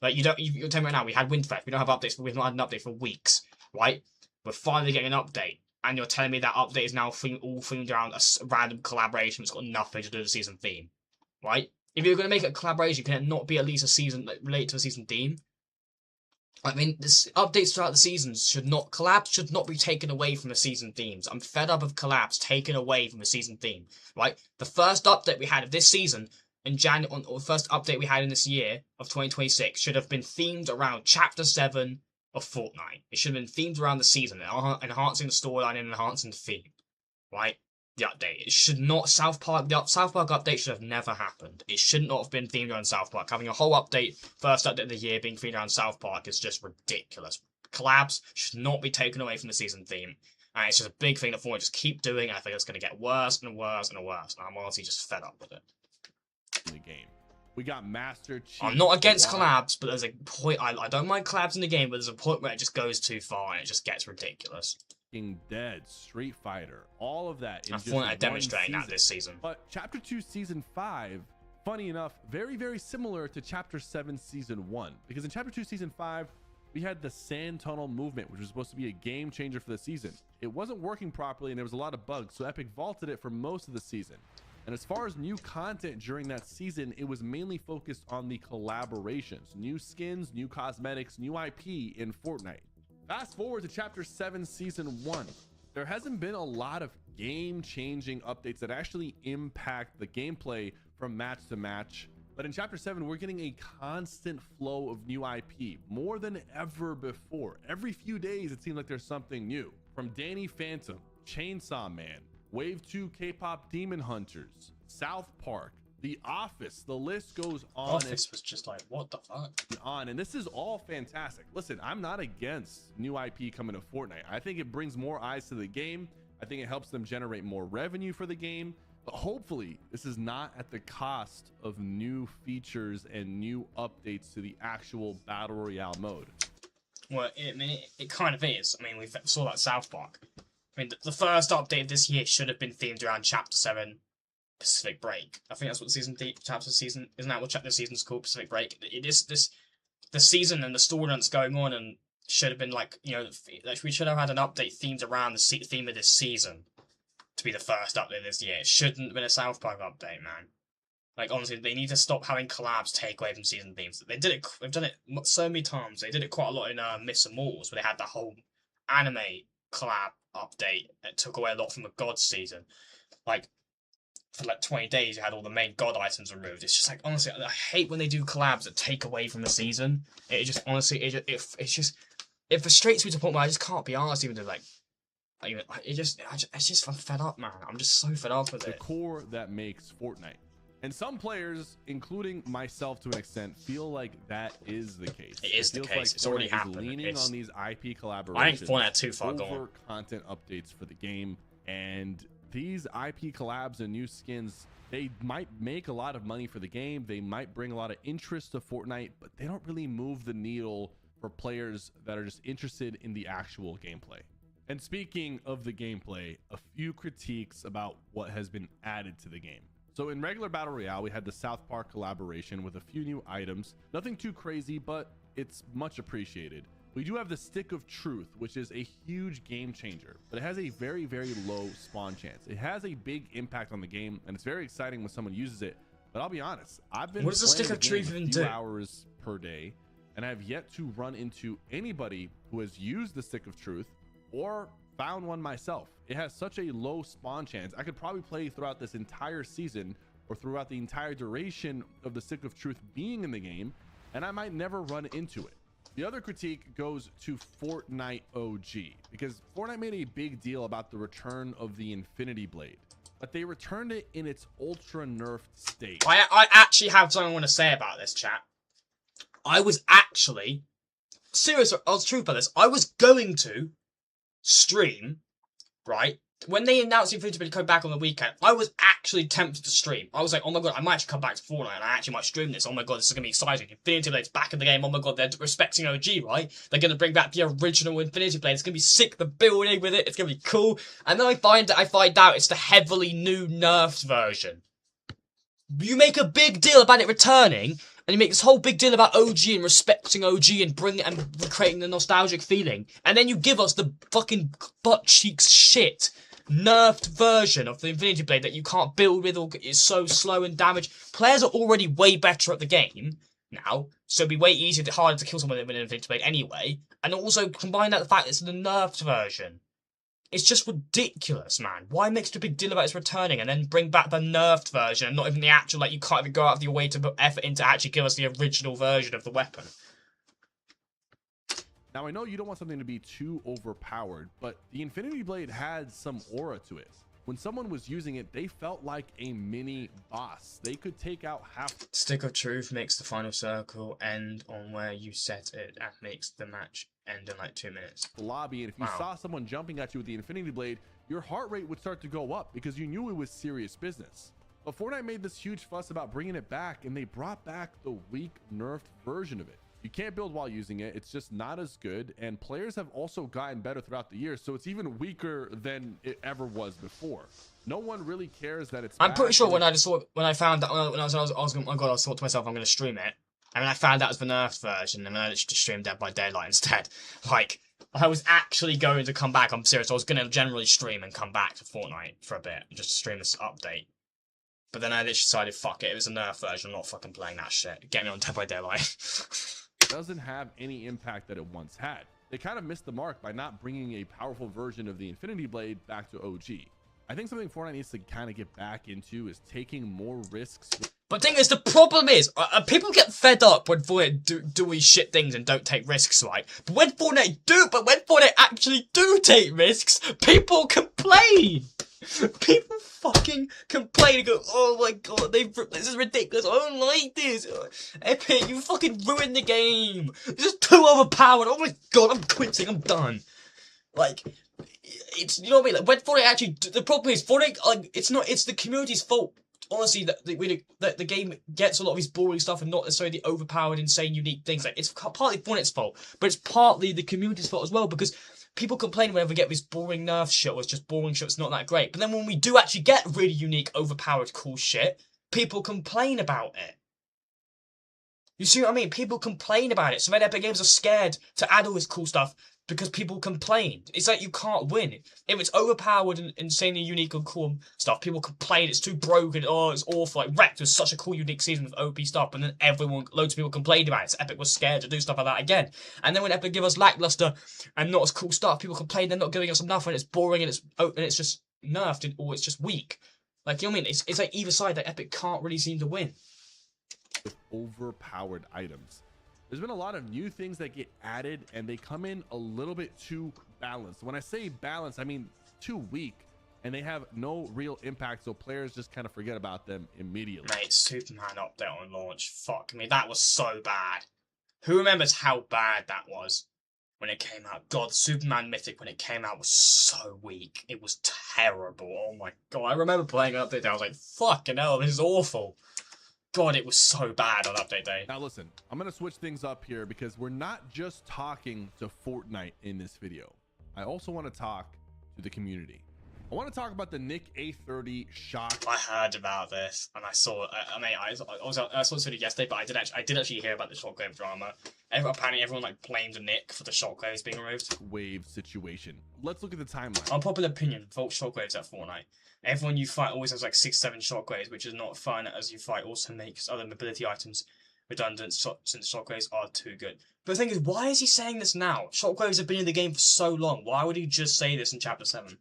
Like, you're telling me right now, we had Winterfest, we don't have updates, we've not had an update for weeks, right? We're finally getting an update, and you're telling me that update is now all themed around a random collaboration that's got nothing to do with the season theme, right? If you're going to make a collaboration, can it not be at least a season, like, related to a season theme? I mean, this updates throughout the seasons collabs should not be taken away from the season themes. I'm fed up of collabs taken away from the season theme, right? The first update we had of this season in January, or the first update we had in this year of 2026 should have been themed around Chapter 7 of Fortnite. It should have been themed around the season, enhancing the storyline and enhancing the theme, right? The update. It should not, the South Park update should have never happened. It should not have been themed around South Park. Having a whole update, first update of the year being themed around South Park is just ridiculous. Collabs should not be taken away from the season theme. And it's just a big thing that Fortnite just keep doing, and I think it's going to get worse and worse and worse. And I'm honestly just fed up with it. In the game, we got Master Chief. I'm not against collabs, but there's a point, I don't mind collabs in the game, but there's a point where it just goes too far and it just gets ridiculous. Dead, Street Fighter, all of that. I thought I demonstrating that this season. But Chapter 2 Season 5, funny enough, very, very similar to Chapter 7 Season 1. Because in Chapter 2 Season 5, we had the Sand Tunnel movement, which was supposed to be a game changer for the season. It wasn't working properly and there was a lot of bugs, so Epic vaulted it for most of the season. And as far as new content during that season, it was mainly focused on the collaborations, new skins, new cosmetics, new IP in Fortnite. Fast forward to Chapter 7 Season 1. There hasn't been a lot of game-changing updates that actually impact the gameplay from match to match. But in Chapter 7, we're getting a constant flow of new IP, more than ever before. Every few days, it seems like there's something new. From Danny Phantom, Chainsaw Man, Wave 2 K-pop Demon Hunters, South Park, The Office, the list goes on. Office was just like, what the fuck? And this is all fantastic. Listen, I'm not against new IP coming to Fortnite. I think it brings more eyes to the game. I think it helps them generate more revenue for the game. But hopefully, this is not at the cost of new features and new updates to the actual Battle Royale mode. Well, it kind of is. I mean, we saw that South Park. I mean, the first update of this year should have been themed around Chapter 7 Pacific Break. I think that's what the chapter season isn't that what chapter season's called, Pacific Break. It is the season and the story that's going on, and should have been like, you know, like we should have had an update themed around the theme of this season to be the first update this year. It shouldn't have been a South Park update, man. Like, honestly, they need to stop having collabs take away from season themes. They've done it so many times. They did it quite a lot in Myths and Mortals, where they had the whole anime collab update that took away a lot from the God season. Like, for like 20 days, you had all the main God items removed. It's just like, honestly, I hate when they do collabs that take away from the season. It just, honestly, it frustrates me to the point where I just can't be arsed even to I'm fed up, man. I'm just so fed up with it. The core that makes Fortnite. And some players, including myself to an extent, feel like that is the case. It is the case. Like it's already happened. Leaning on these IP collaborations. I think Fortnite too far gone. Over content updates for the game, and these IP collabs and new skins, they might make a lot of money for the game. They might bring a lot of interest to Fortnite, but they don't really move the needle for players that are just interested in the actual gameplay. And speaking of the gameplay, a few critiques about what has been added to the game. So in regular Battle Royale, we had the South Park collaboration with a few new items. Nothing too crazy, but it's much appreciated. We do have the Stick of Truth, which is a huge game changer, but it has a very, very low spawn chance. It has a big impact on the game, and it's very exciting when someone uses it. But I'll be honest, I've been what does the Stick of Truth even do? Hours per day, and I've yet to run into anybody who has used the Stick of Truth or found one myself. It has such a low spawn chance. I could probably play throughout this entire season or throughout the entire duration of the Stick of Truth being in the game, and I might never run into it. The other critique goes to Fortnite OG, because Fortnite made a big deal about the return of the Infinity Blade, but they returned it in its ultra nerfed state. I actually have something I want to say about this, chat. I was actually serious. I was true about this. I was going to stream, right? When they announced the Infinity Blade code back on the weekend, I was actually tempted to stream. I was like, oh my god, I might actually come back to Fortnite and I actually might stream this. Oh my god, this is going to be exciting. Infinity Blade's back in the game. Oh my god, they're respecting OG, right? They're going to bring back the original Infinity Blade. It's going to be sick, the building with it. It's going to be cool. And then I find out it's the heavily new nerfed version. You make a big deal about it returning, and you make this whole big deal about OG and respecting OG and recreating the nostalgic feeling, and then you give us the fucking butt cheeks shit nerfed version of the Infinity Blade that you can't build with or is so slow and damaged. Players are already way better at the game now, so it'd be way easier, harder to kill someone with an Infinity Blade anyway. And also combine that with the fact that it's the nerfed version. It's just ridiculous, man. Why make such a big deal about its returning and then bring back the nerfed version and not even the actual, like, you can't even go out of your way to put effort into actually give us the original version of the weapon. Now, I know you don't want something to be too overpowered, but the Infinity Blade had some aura to it. When someone was using it, they felt like a mini boss. They could take out half. Stick of Truth makes the final circle end on where you set it and makes the match end in like 2 minutes. The lobby, and if you saw someone jumping at you with the Infinity Blade, your heart rate would start to go up because you knew it was serious business. But Fortnite made this huge fuss about bringing it back, and they brought back the weak nerfed version of it. You can't build while using it. It's just not as good, and players have also gotten better throughout the years, so it's even weaker than it ever was before. No one really cares that it's I'm pretty sure when I found that, when I was oh my god, I thought to myself, I'm going to stream it. And then I found out it was the nerfed version, and then I just streamed Dead by Daylight instead. Like, I was actually going to come back, I'm serious, I was going to generally stream and come back to Fortnite for a bit, and just stream this update. But then I literally decided, fuck it, it was a nerf version, I'm not fucking playing that shit. Get me on Dead by Daylight. Doesn't have any impact that it once had. They kind of missed the mark by not bringing a powerful version of the Infinity Blade back to OG. I think something Fortnite needs to kind of get back into is taking more risks. But the thing is, the problem is, people get fed up when Fortnite do these shit things and don't take risks, right? But when Fortnite actually do take risks, people complain. People fucking complain and go, oh my god, this is ridiculous, I don't like this. Epic, you fucking ruined the game. This is too overpowered. Oh my god, I'm quitting, I'm done. Like, it's, you know what I mean? Like, when Fortnite actually, the problem is, Fortnite, like, it's the community's fault. Honestly, that the game gets a lot of these boring stuff and not necessarily the overpowered, insane, unique things. Like, it's partly Fortnite's fault, but it's partly the community's fault as well, because people complain whenever we get this boring nerf shit, or it's just boring shit, it's not that great. But then when we do actually get really unique, overpowered, cool shit, people complain about it. You see what I mean? People complain about it. So then Epic Games are scared to add all this cool stuff because people complain. It's like you can't win. If it's overpowered and insanely unique and cool stuff, people complain it's too broken, oh, it's awful. Like, Wrecked was such a cool, unique season with OP stuff, and then loads of people complained about it. So Epic was scared to do stuff like that again. And then when Epic give us lackluster and not as cool stuff, people complain they're not giving us enough, and it's boring, and it's just nerfed, or it's just weak. Like, you know what I mean? It's like either side that Epic can't really seem to win. With overpowered items. There's been a lot of new things that get added, and they come in a little bit too balanced. When I say balanced, I mean too weak, and they have no real impact, so players just kind of forget about them immediately. Mate, Superman update on launch. Fuck me, that was so bad. Who remembers how bad that was when it came out? God, Superman Mythic when it came out was so weak. It was terrible. Oh my god, I remember playing an update. I was like, fucking hell, this is awful. God, it was so bad on update day. Now listen, I'm going to switch things up here because we're not just talking to Fortnite in this video. I also want to talk to the community. I want to talk about the Nick A30 shock. I heard about this, and I saw. I saw this video yesterday, but I did actually hear about the shockwave drama. Apparently, everyone like blamed Nick for the shockwaves being removed. Wave situation. Let's look at the timeline. Unpopular opinion: vote shockwaves at Fortnite. Everyone you fight always has like 6-7 shockwaves, which is not fun, as you fight also makes other mobility items redundant since shockwaves are too good. But the thing is, why is he saying this now? Shockwaves have been in the game for so long. Why would he just say this in Chapter 7?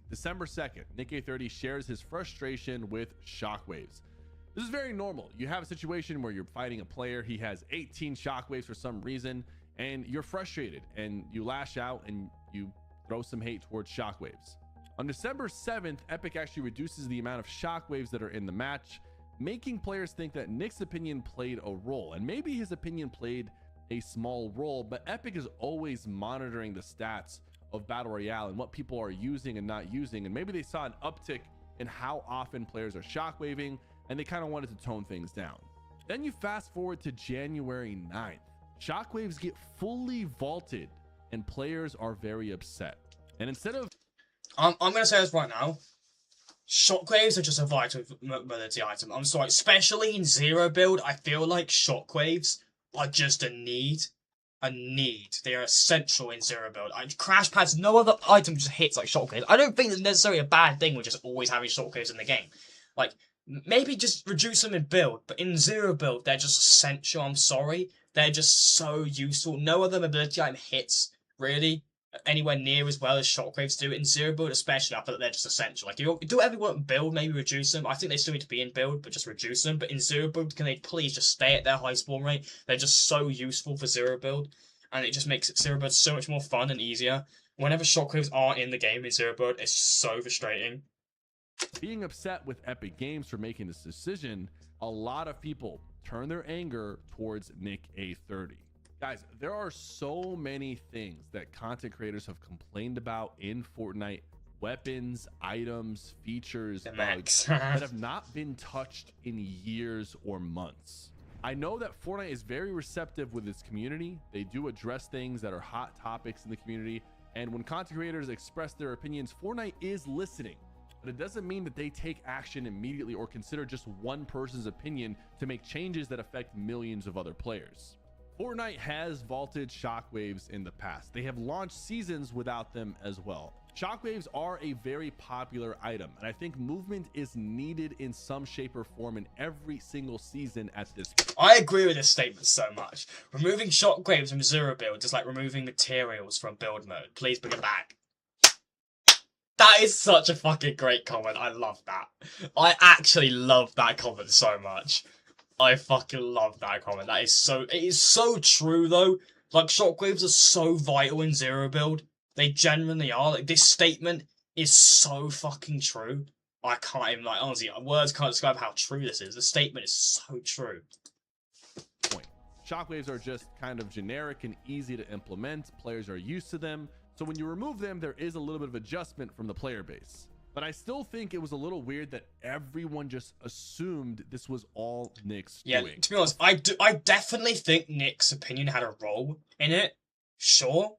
December 2nd, Nick A30 shares his frustration with shockwaves. This is very normal. You have a situation where you're fighting a player, he has 18 shockwaves for some reason, and you're frustrated, and you lash out and you throw some hate towards shockwaves. On December 7th, Epic actually reduces the amount of shockwaves that are in the match, making players think that Nick's opinion played a role, and maybe his opinion played a small role, but Epic is always monitoring the stats of Battle Royale and what people are using and not using, and maybe they saw an uptick in how often players are shockwaving, and they kind of wanted to tone things down. Then you fast forward to January 9th. Shockwaves get fully vaulted, and players are very upset. And instead of... I'm going to say this right now. Shockwaves are just a vital mobility item. I'm sorry, especially in zero build, I feel like shockwaves are just a need. A need. They are essential in zero build. Crash pads, no other item just hits like shockwaves. I don't think there's necessarily a bad thing with just always having shockwaves in the game. Like, maybe just reduce them in build, but in zero build, they're just essential. I'm sorry. They're just so useful. No other mobility item hits, really, anywhere near as well as shockwaves do. In zero build especially, I feel like they're just essential. Like, you do whatever you want in build, maybe reduce them. I think they still need to be in build, but just reduce them. But in zero build, can they please just stay at their high spawn rate? They're just so useful for zero build, and it just makes zero build so much more fun and easier. Whenever shockwaves are in the game in zero build, it's so frustrating. Being upset with Epic Games for making this decision, a lot of people turn their anger towards Nick A30. Guys, there are so many things that content creators have complained about in Fortnite: weapons, items, features, bugs that have not been touched in years or months. I know that Fortnite is very receptive with its community. They do address things that are hot topics in the community, and when content creators express their opinions, Fortnite is listening. But it doesn't mean that they take action immediately or consider just one person's opinion to make changes that affect millions of other players. Fortnite has vaulted shockwaves in the past. They have launched seasons without them as well. Shockwaves are a very popular item, and I think movement is needed in some shape or form in every single season at this point. I agree with this statement so much. Removing shockwaves from zero build is like removing materials from build mode. Please bring it back. That is such a fucking great comment. I love that. I actually love that comment so much. I fucking love that comment. It is so true though. Like, shockwaves are so vital in zero build. They genuinely are. Like, this statement is so fucking true. I can't even, like, honestly, words can't describe how true this is. The statement is so true. Point. Shockwaves are just kind of generic and easy to implement. Players are used to them. So when you remove them, there is a little bit of adjustment from the player base. But I still think it was a little weird that everyone just assumed this was all Nick's doing. Yeah, to be honest, I definitely think Nick's opinion had a role in it. Sure.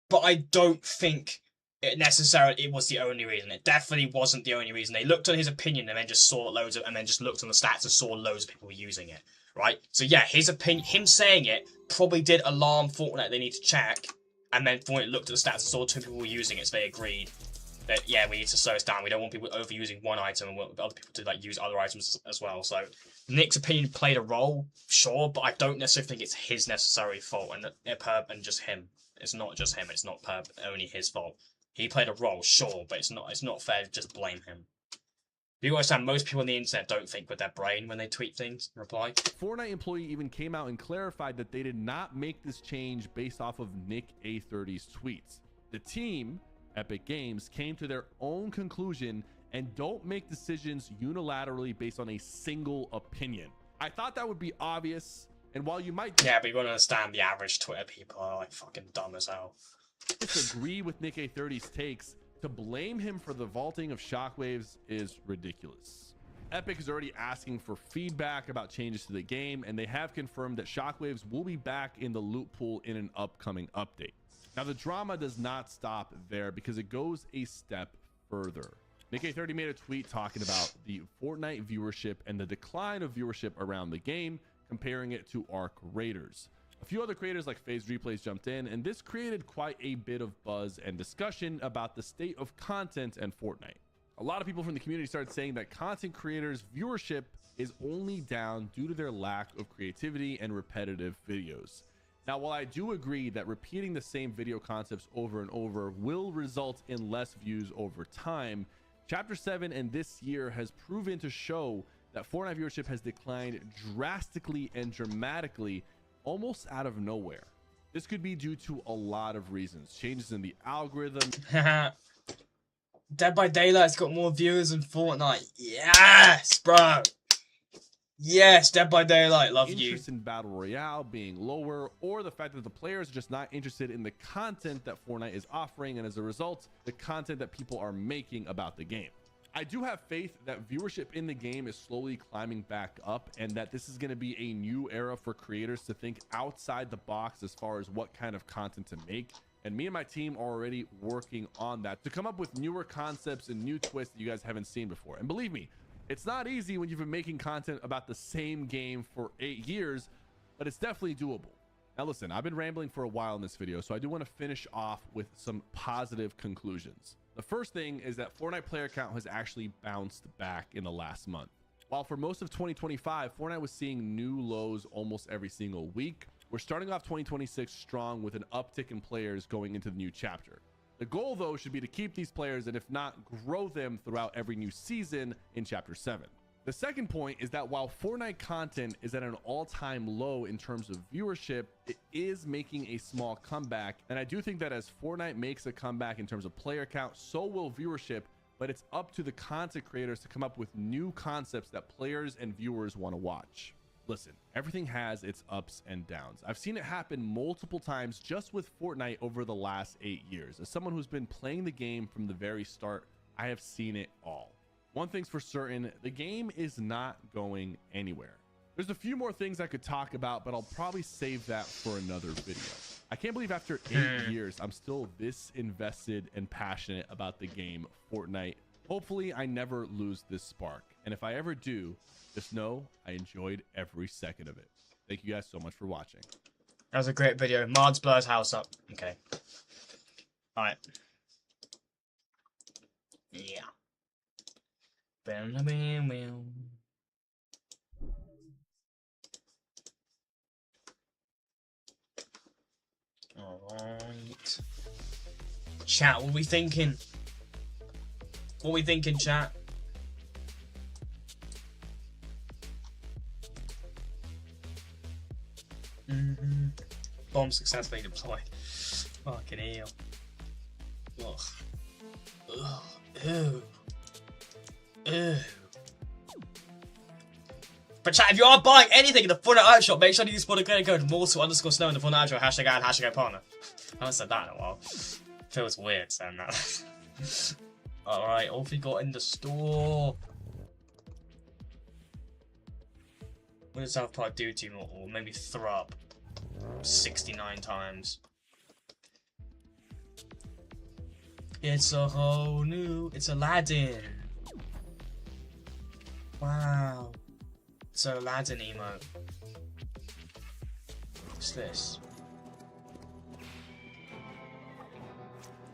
But I don't think it was the only reason. It definitely wasn't the only reason. They looked at his opinion and then just saw and then just looked on the stats and saw loads of people using it. Right? So yeah, his opinion, him saying it probably did alarm Fortnite they need to check. And then Fortnite looked at the stats and saw 2 people were using it, so they agreed that, yeah, we need to slow this down. We don't want people overusing one item and want other people to, like, use other items as well. So Nick's opinion played a role, sure, but I don't necessarily think it's his necessary fault and just him. It's not just him. It's not only his fault. He played a role, sure, but it's not fair to just blame him. You understand, most people on the internet don't think with their brain when they tweet things and reply. Fortnite employee even came out and clarified that they did not make this change based off of Nick A30's tweets. The team, Epic Games, came to their own conclusion and don't make decisions unilaterally based on a single opinion. I thought that would be obvious, and while you might... Yeah, but you want to understand the average Twitter people are, like, fucking dumb as hell. Disagree with Nick A30's takes, to blame him for the vaulting of shockwaves is ridiculous. Epic is already asking for feedback about changes to the game, and they have confirmed that shockwaves will be back in the loot pool in an upcoming update. Now, the drama does not stop there because it goes a step further. Nick30 made a tweet talking about the Fortnite viewership and the decline of viewership around the game, comparing it to Arc Raiders. A few other creators like FaZe Replays jumped in, and this created quite a bit of buzz and discussion about the state of content and Fortnite. A lot of people from the community started saying that content creators' viewership is only down due to their lack of creativity and repetitive videos. Now, while I do agree that repeating the same video concepts over and over will result in less views over time, Chapter 7 and this year has proven to show that Fortnite viewership has declined drastically and dramatically, almost out of nowhere. This could be due to a lot of reasons. Changes in the algorithm. Dead by Daylight's got more viewers than Fortnite. Yes, bro. Yes, Dead by Daylight, love you. Interest in Battle Royale being lower, or the fact that the players are just not interested in the content that Fortnite is offering, and as a result, the content that people are making about the game. I do have faith that viewership in the game is slowly climbing back up, and that this is going to be a new era for creators to think outside the box as far as what kind of content to make. And me and my team are already working on that to come up with newer concepts and new twists that you guys haven't seen before. And believe me, it's not easy when you've been making content about the same game for 8 years, but it's definitely doable. Now listen, I've been rambling for a while in this video, so I do want to finish off with some positive conclusions. The first thing is that Fortnite player count has actually bounced back in the last month. While for most of 2025, Fortnite was seeing new lows almost every single week, we're starting off 2026 strong with an uptick in players going into the new chapter. The goal, though, should be to keep these players and if not, grow them throughout every new season in Chapter 7. The second point is that while Fortnite content is at an all-time low in terms of viewership, it is making a small comeback. And I do think that as Fortnite makes a comeback in terms of player count, so will viewership, but it's up to the content creators to come up with new concepts that players and viewers want to watch. Listen, everything has its ups and downs. I've seen it happen multiple times just with Fortnite over the last 8 years. As someone who's been playing the game from the very start, I have seen it all. One thing's for certain, the game is not going anywhere. There's a few more things I could talk about, but I'll probably save that for another video. I can't believe after 8 years, I'm still this invested and passionate about the game Fortnite. Hopefully I never lose this spark. And if I ever do, just know I enjoyed every second of it. Thank you guys so much for watching. That was a great video. Mods blow his house up. Okay. Alright. Yeah. Alright. Chat, what are we thinking? What are we thinking, chat? Bomb successfully deployed. Fucking hell. Ugh. Ugh. Ew. Ew. But chat, if you are buying anything in the Fortnite item shop, make sure you use the credit code Mortal_Snow in the Fortnite item shop, #ad, #partner. I haven't said that in a while. Feels weird saying that. Alright, off we got in the store. What does South Park do to you, or maybe throw up 69 times? It's a whole new... It's Aladdin. Wow. It's an Aladdin emote. What's this?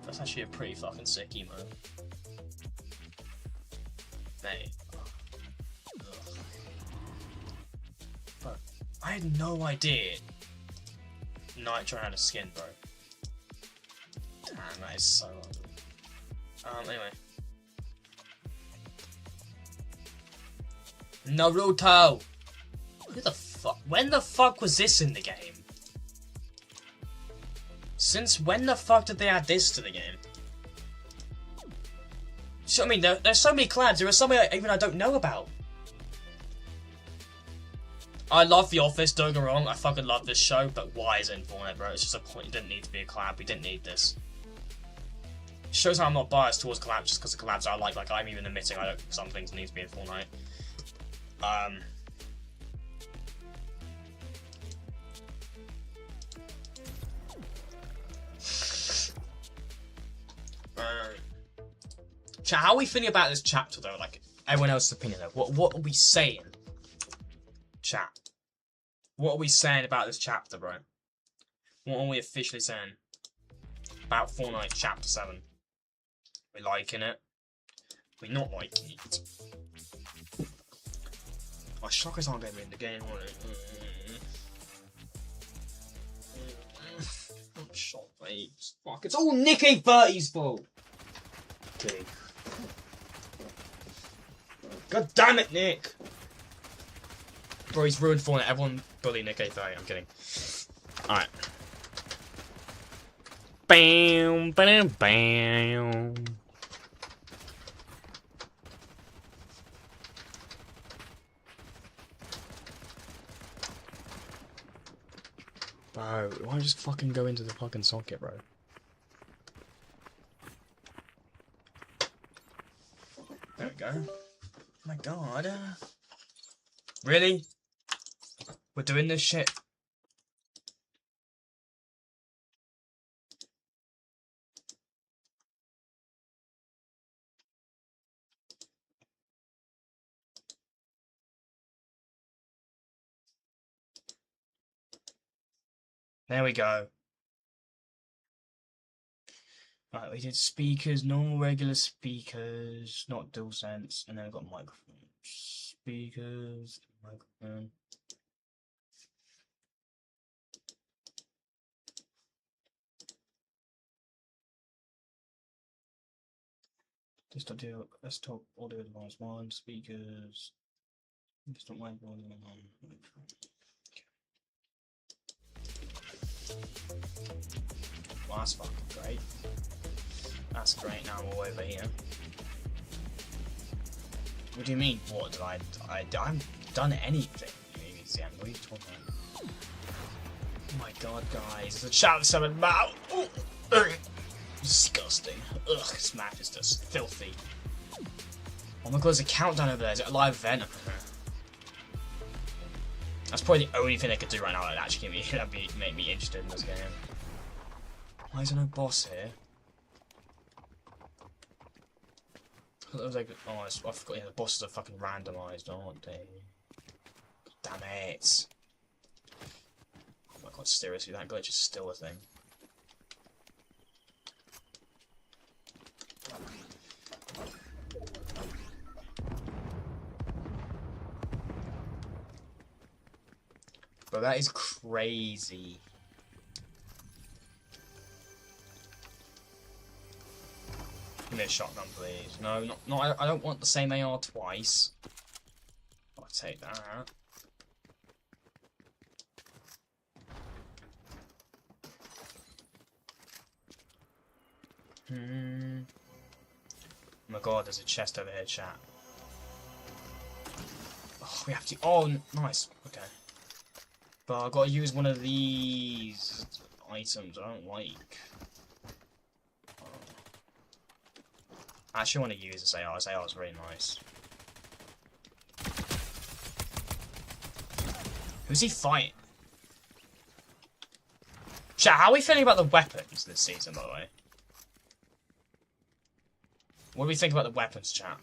That's actually a pretty fucking sick emote. Mate. Ugh. Bro, I had no idea Nitro had a skin, bro. Damn, that is so ugly. Anyway. Naruto! Who the fuck? When the fuck was this in the game? Since when the fuck did they add this to the game? So, I mean, there's so many collabs. There are some even I don't know about. I love The Office, don't get me wrong. I fucking love this show, but why is it in Fortnite, bro? It's just a point. It didn't need to be a collab. We didn't need this. It shows how I'm not biased towards collabs just because the collabs I like. Like, I'm even admitting I don't. Some things need to be in Fortnite. Chat, how are we feeling about this chapter though? Like everyone else's opinion though. What are we saying? Chat. What are we saying about this chapter, bro? What are we officially saying about Fortnite Chapter 7? We liking it? We're not liking it. My shockers aren't going to be in the game, are they? I'm shocked, mate. Fuck, it's all Nicky 30's fault. Kidding. God damn it, Nick! Bro, he's ruined Fortnite. Everyone bully Nick A30. I'm kidding. Alright. Bam, bam, bam. Bro, why don't you just fucking go into the fucking socket, bro? There we go. Oh my god. Really? We're doing this shit? There we go. Right, we did speakers, normal regular speakers, not DualSense, and then we've got microphones. Speakers, microphone. Desktop audio device 1, speakers, desktop microphone, well, that's fucking great. That's great, now I'm all over here. What do you mean, what did I haven't done anything. What are you talking about? Oh my god, guys, the chat summon mouth! Disgusting. Ugh, this map is just filthy. Oh my god, there's a countdown over there. Is it a live event? That's probably the only thing they could do right now that actually make me interested in this game. Why is there no boss here? It was like, oh, I forgot. Yeah, the bosses are fucking randomized, aren't they? God damn it! Oh my god, seriously, that glitch is still a thing. But that is crazy. Give me a shotgun, please. No, I don't want the same AR twice. I'll take that. Oh my god, there's a chest over here, chat. Oh, we have to. Oh, nice. Okay. But I've got to use one of these items I don't like. I actually want to use this AR. This AR is really nice. Who's he fighting? Chat, how are we feeling about the weapons this season, by the way? What do we think about the weapons, chat?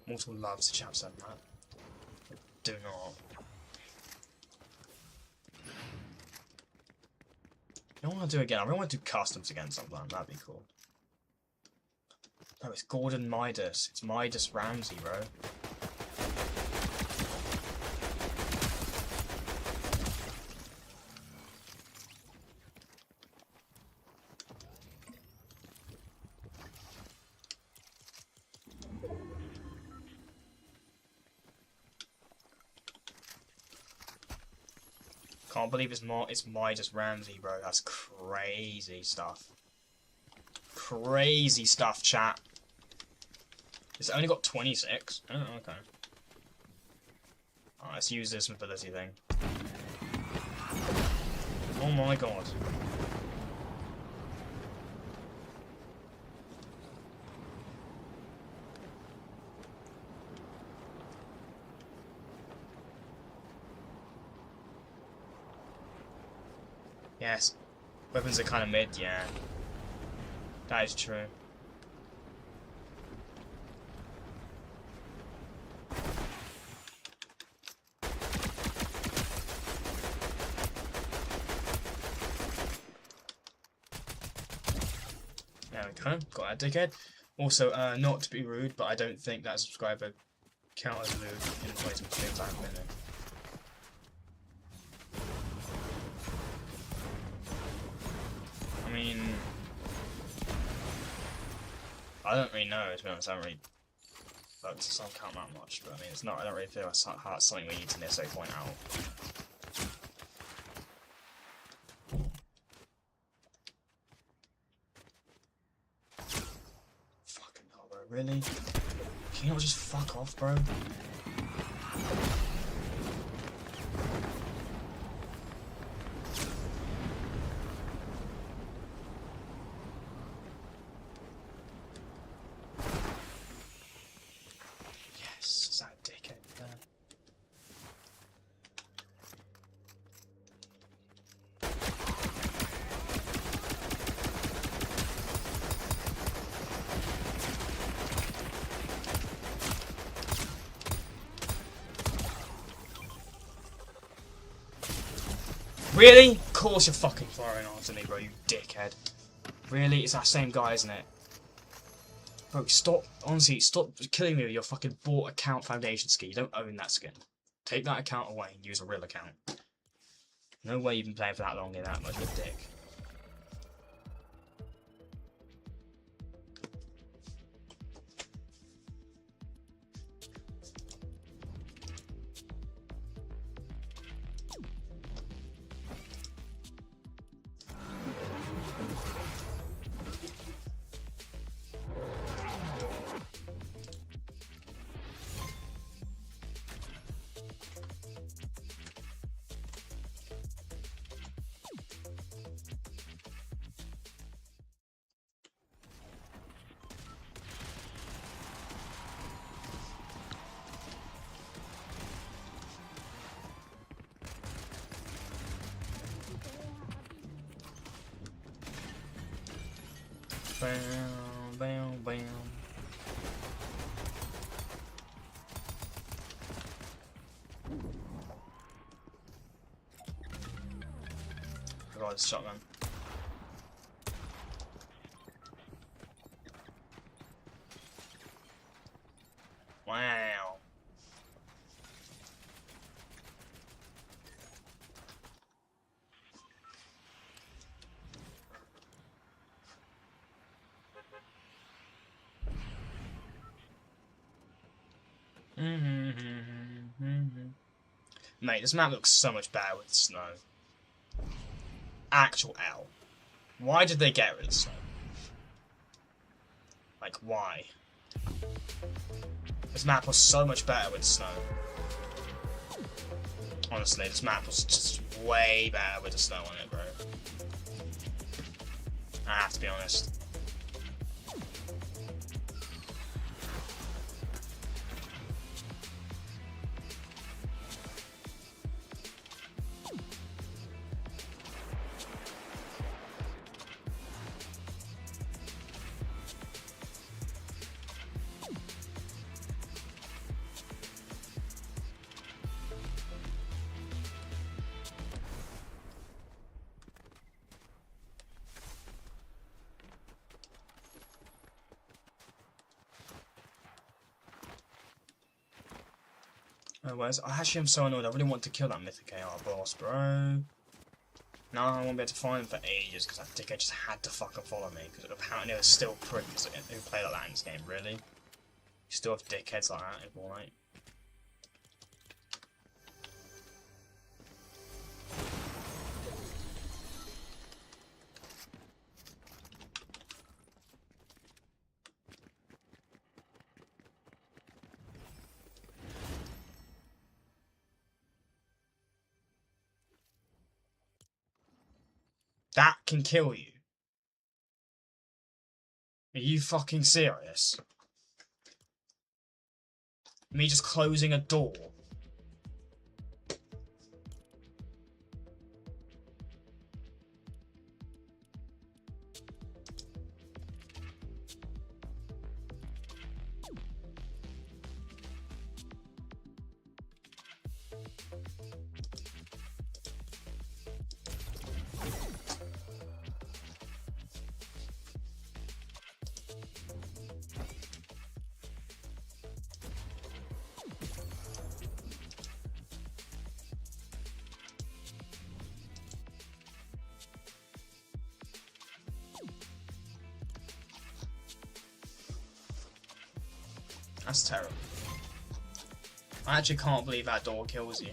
Mortal loves the chap said that. Do not. You know what I want to do again? I really want to do customs again sometime. That'd be cool. Oh, it's Gordon Midas. It's Midas Ramsey, bro. Can't believe it's Midas Ramsey, bro. That's crazy stuff. Crazy stuff, chat. It's only got 26. Oh, okay. Alright, let's use this mobility thing. Oh my god. Yes. Weapons are kind of mid, yeah. That is true. There we go. Got that dickhead. Also, not to be rude, but I don't think that subscriber count as move in 20 streams I haven't been in. I mean, I don't really know, to be honest. I don't really focus on count that much, but I mean, it's not. I don't really feel like it's something we need to necessarily point out. Fucking hell, bro. Really? Can you not just fuck off, bro? Yes, is that a dickhead there? Really? Of course you're fucking firing after me, bro, you dickhead. Really? It's that same guy, isn't it? Bro, stop. Honestly, stop killing me with your fucking bought account foundation skin. You don't own that skin. Take that account away and use a real account. No way you've been playing for that long in that much of a dick. Bam, bam, bam. Forgot this shotgun. Wow. Mate, this map looks so much better with snow. Actual L. Why did they get rid of snow? Like, why? This map was so much better with snow. Honestly, this map was just way better with the snow on it, bro. I have to be honest. Whereas, actually, I'm so annoyed. I really want to kill that Mythic AR boss, bro. No, I won't be able to find him for ages because that dickhead just had to fucking follow me. Because apparently there's still pricks who play like that in this game, really. You still have dickheads like that in Fortnite. That can kill you. Are you fucking serious? Me just closing a door. That's terrible. I actually can't believe that door kills you.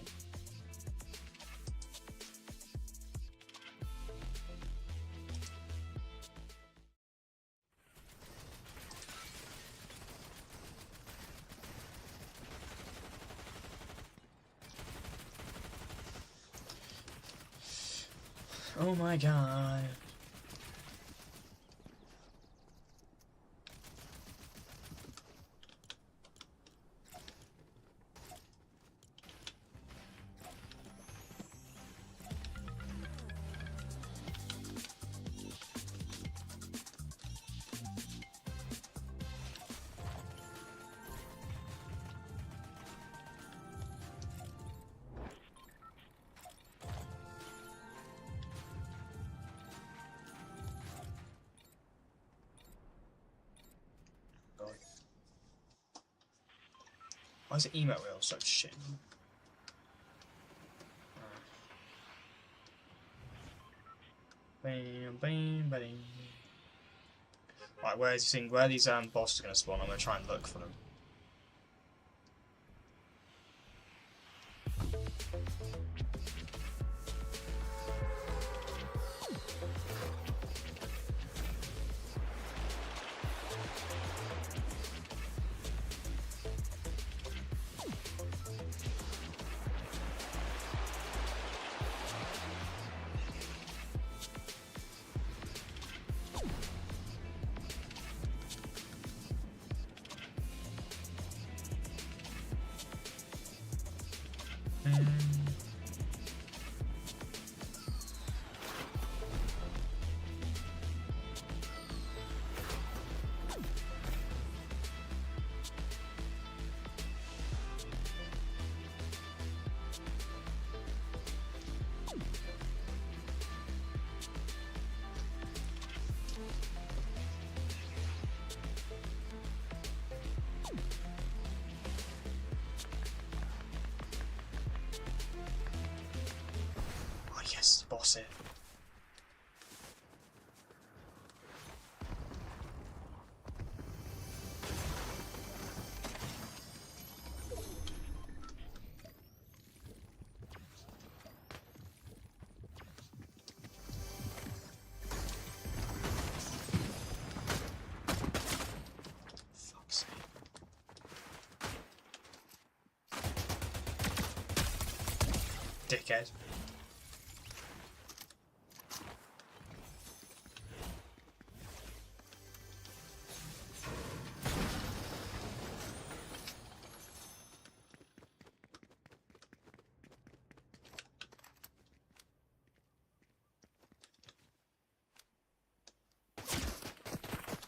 Oh my god. Why is the emo reel so shit? Bam, bam, bam. Right, where are these bosses gonna spawn? I'm gonna try and look for them. Oh yes, boss it. Fuck's sake. Dickhead.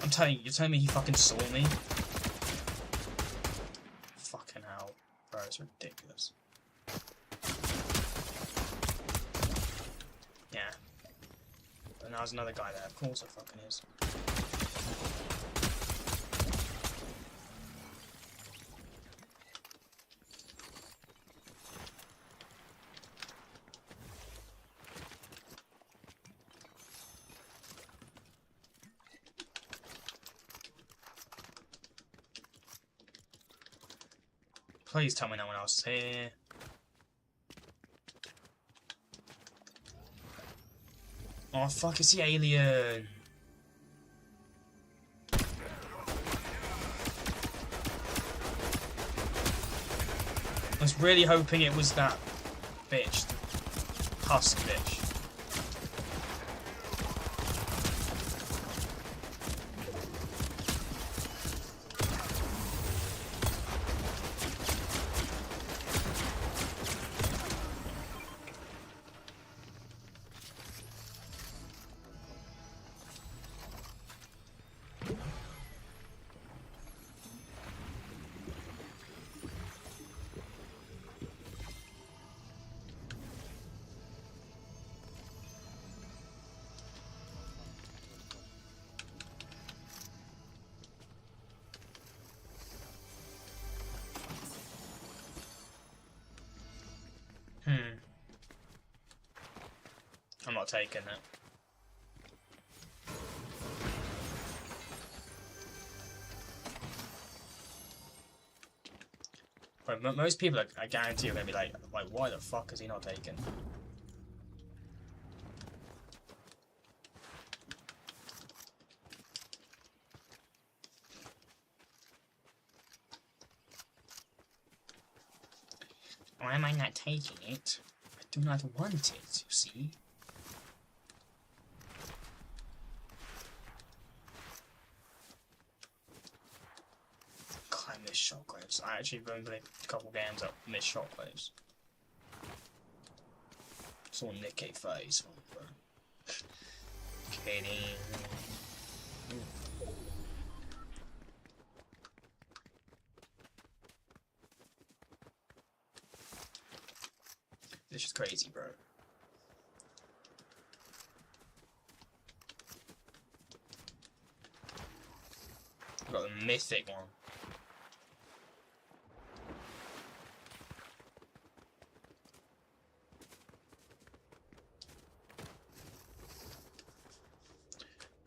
I'm telling you, you're telling me he fucking saw me? Fucking hell. Bro, it's ridiculous. Yeah. And now there's another guy there. Of course there fucking is. Please tell me no one else is here. Oh fuck, it's the alien. I was really hoping it was that bitch. Husk bitch. not taking it. But most people, I guarantee, are gonna be like, why the fuck is he not taking? Why am I not taking it? I do not want it, you see. I miss shockwaves. I actually played a couple games that miss shockwaves. Saw Nick face, bro. Kidding. This is crazy, bro. I've got the mythic one.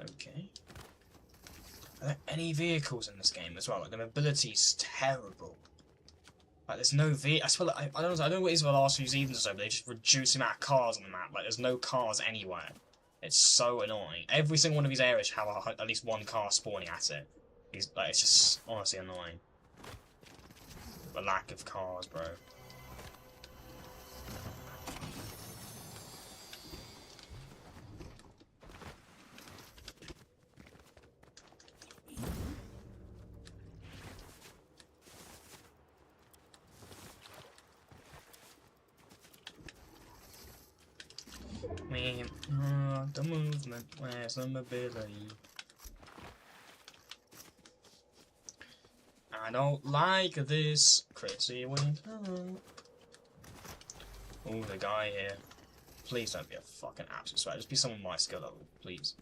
Okay. Are there any vehicles in this game as well? Like, the mobility's terrible. Like, there's no I swear, like, I don't know what it is with the last few seasons or so, but they just reduce the amount of cars on the map. Like, there's no cars anywhere. It's so annoying. Every single one of these areas should have at least one car spawning at it. It's just honestly annoying. The lack of cars, bro. The movement, where's the mobility? I don't like this crazy wind. Oh, the guy here. Please don't be a fucking absolute sweat. Just be someone my skill level, please.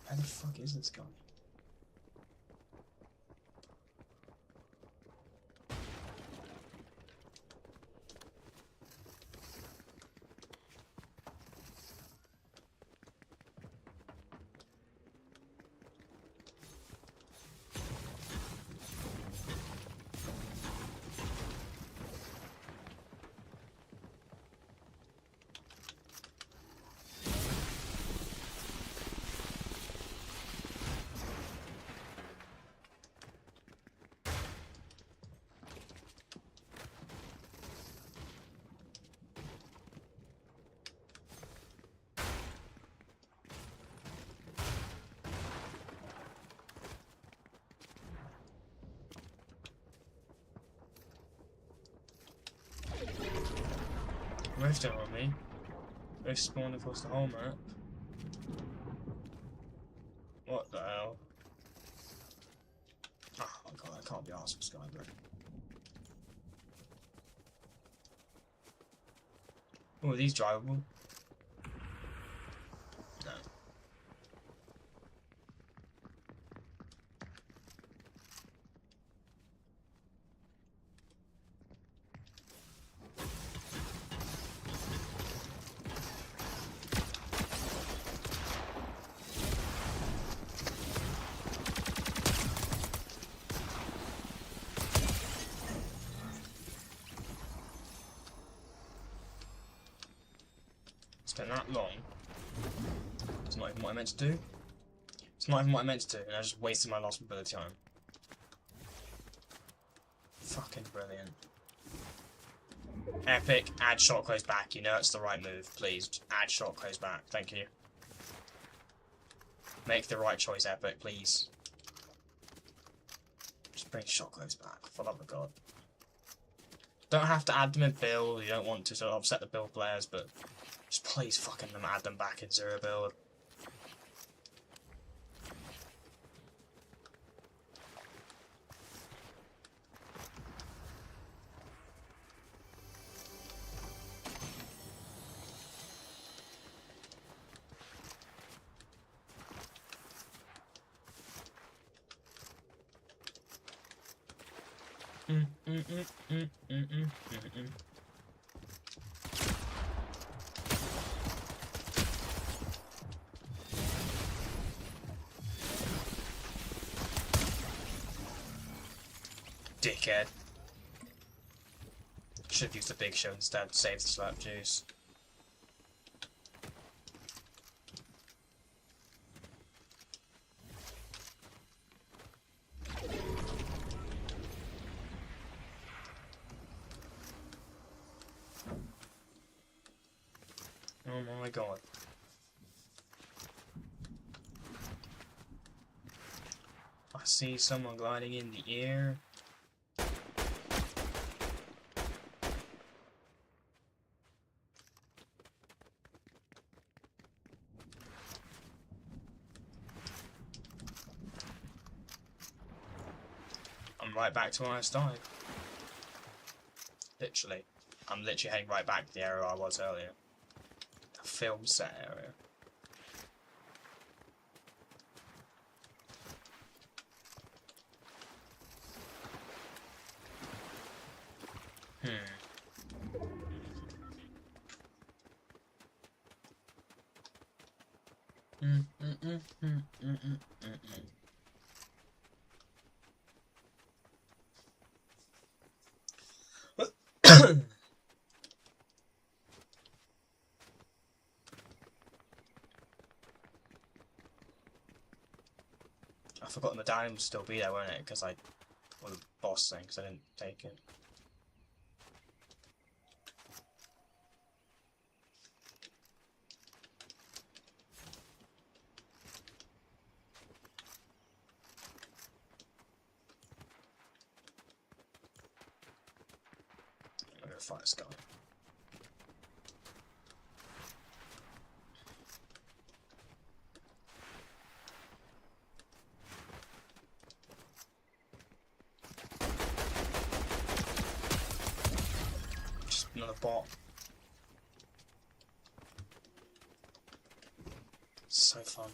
Where the fuck is this guy? Rift it on me. They spawned across the whole map. What the hell? Oh my god, I can't be arsed with Skybro. Oh, are these drivable? No. Spent that long. It's not even what I meant to do. It's not even what I meant to do, and I just wasted my last mobility time. Fucking brilliant. Epic, add shotclaws back. You know it's the right move. Please, add shotclaws back. Thank you. Make the right choice, Epic, please. Just bring shotclaws back, for the love of God. Don't have to add them in build, you don't want to sort of upset the build players, but just please fucking add them back in zero build. Dickhead. Should have used the big show instead. Save the slurp juice. Oh my god. I see someone gliding in the air. I'm right back to where I started. Literally. I'm literally heading right back to the area I was earlier. The film set area. I forgot the medallion would still be there, won't it? Because I... Or the boss thing, because I didn't take it. I'm gonna fight this guy. Just another bot. So fun.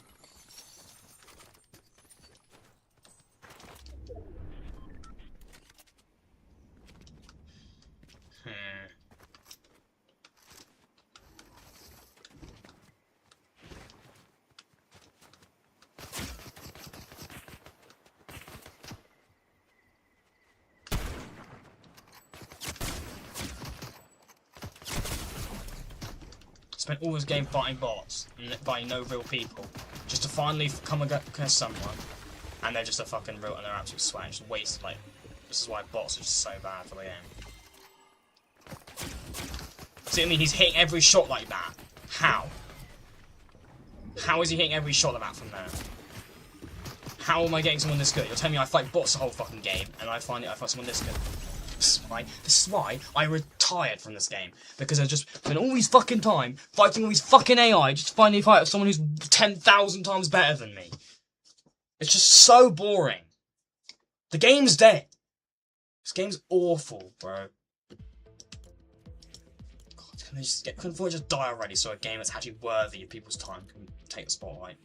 Spent all this game fighting bots and fighting no real people, just to finally come against someone, and they're just a fucking real and they're absolute sweat. Just waste. Like, this is why bots are just so bad for the game. See what I mean? He's hitting every shot like that. How? How is he hitting every shot like that from there? How am I getting someone this good? You're telling me I fight bots the whole fucking game, and I fight someone this good. This is why I retired from this game. Because I just spent all these fucking time fighting all these fucking AI just to finally fight someone who's 10,000 times better than me. It's just so boring. The game's dead. This game's awful, bro. God, couldn't Fortnite just die already so a game that's actually worthy of people's time can take the spotlight?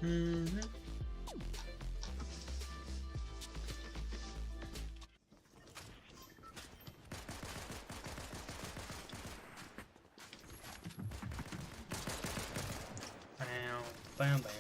Mm-hmm. Bam, bam.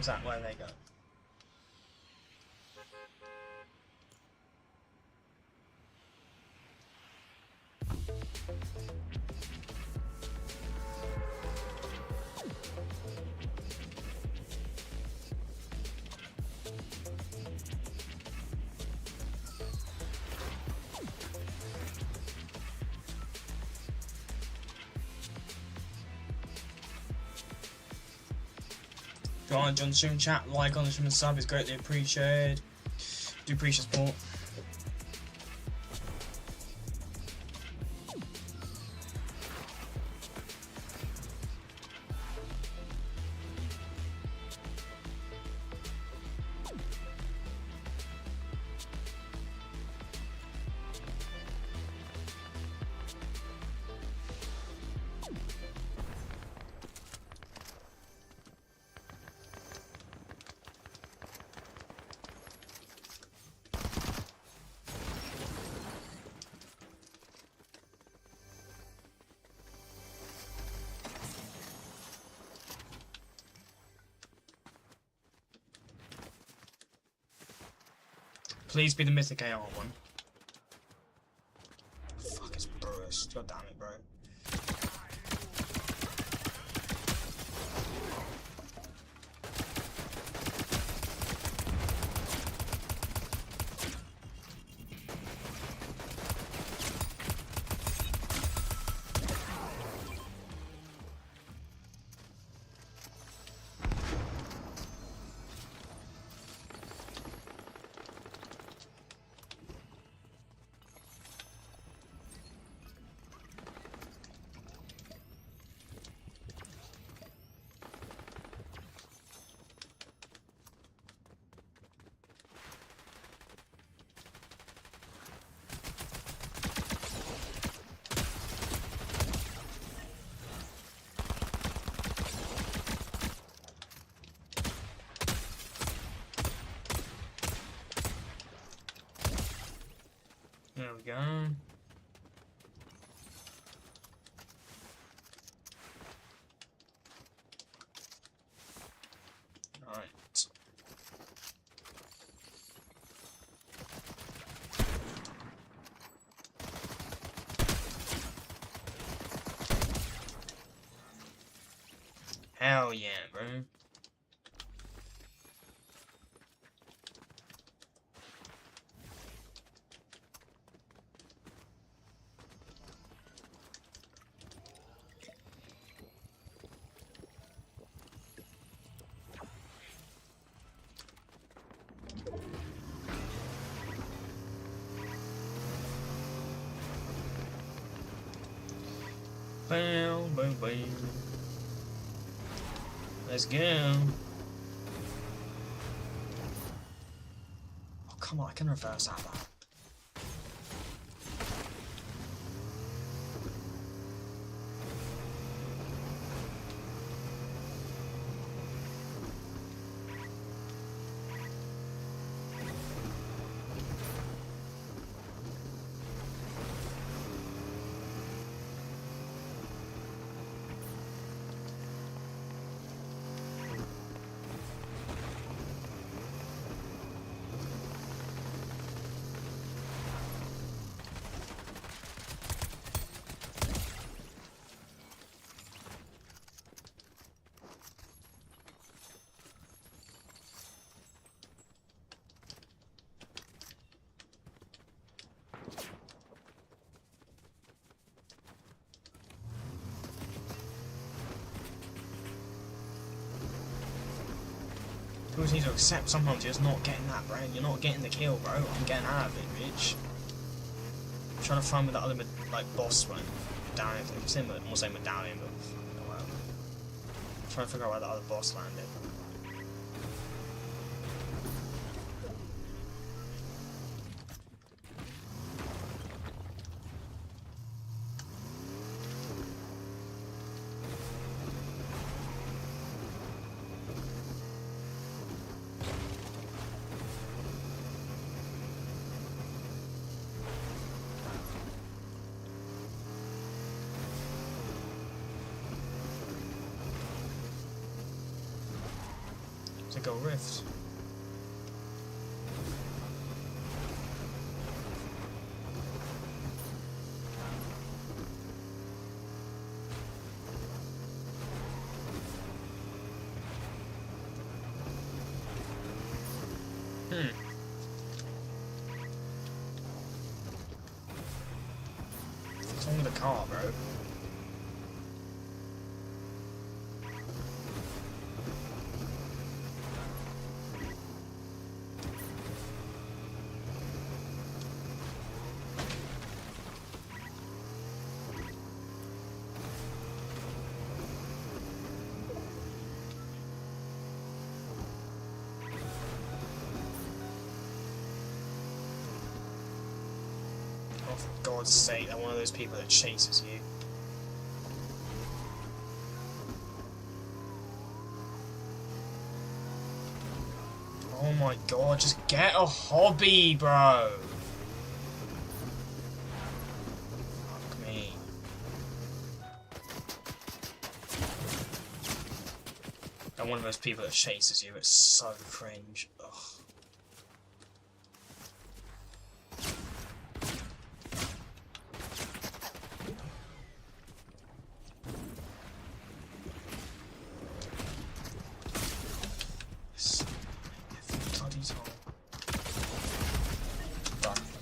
Where's that? Where they go? Go on, join the stream chat, like on the stream and sub is greatly appreciated. Do appreciate support. Please be the Mythic AR one. Fuck, it's Bruce. God damn it, bro. There we go. Right. Hell yeah, bro. Bam, bam, bam. Let's go. Oh, come on, I can reverse out that. People need to accept sometimes you're just not getting that, bro. You're not getting the kill, bro. I'm getting out of it, bitch. I'm trying to find where that other, like, boss went. Down it. I'm saying medallion, but oh well. I'm trying to figure out where the other boss landed. To go rift. What's wrong with the car, bro? Oh, for God's sake, I'm one of those people that chases you. Oh my God, just get a hobby, bro! Fuck me. I'm one of those people that chases you, it's so cringe. Ugh.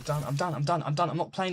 I'm done. I'm not playing.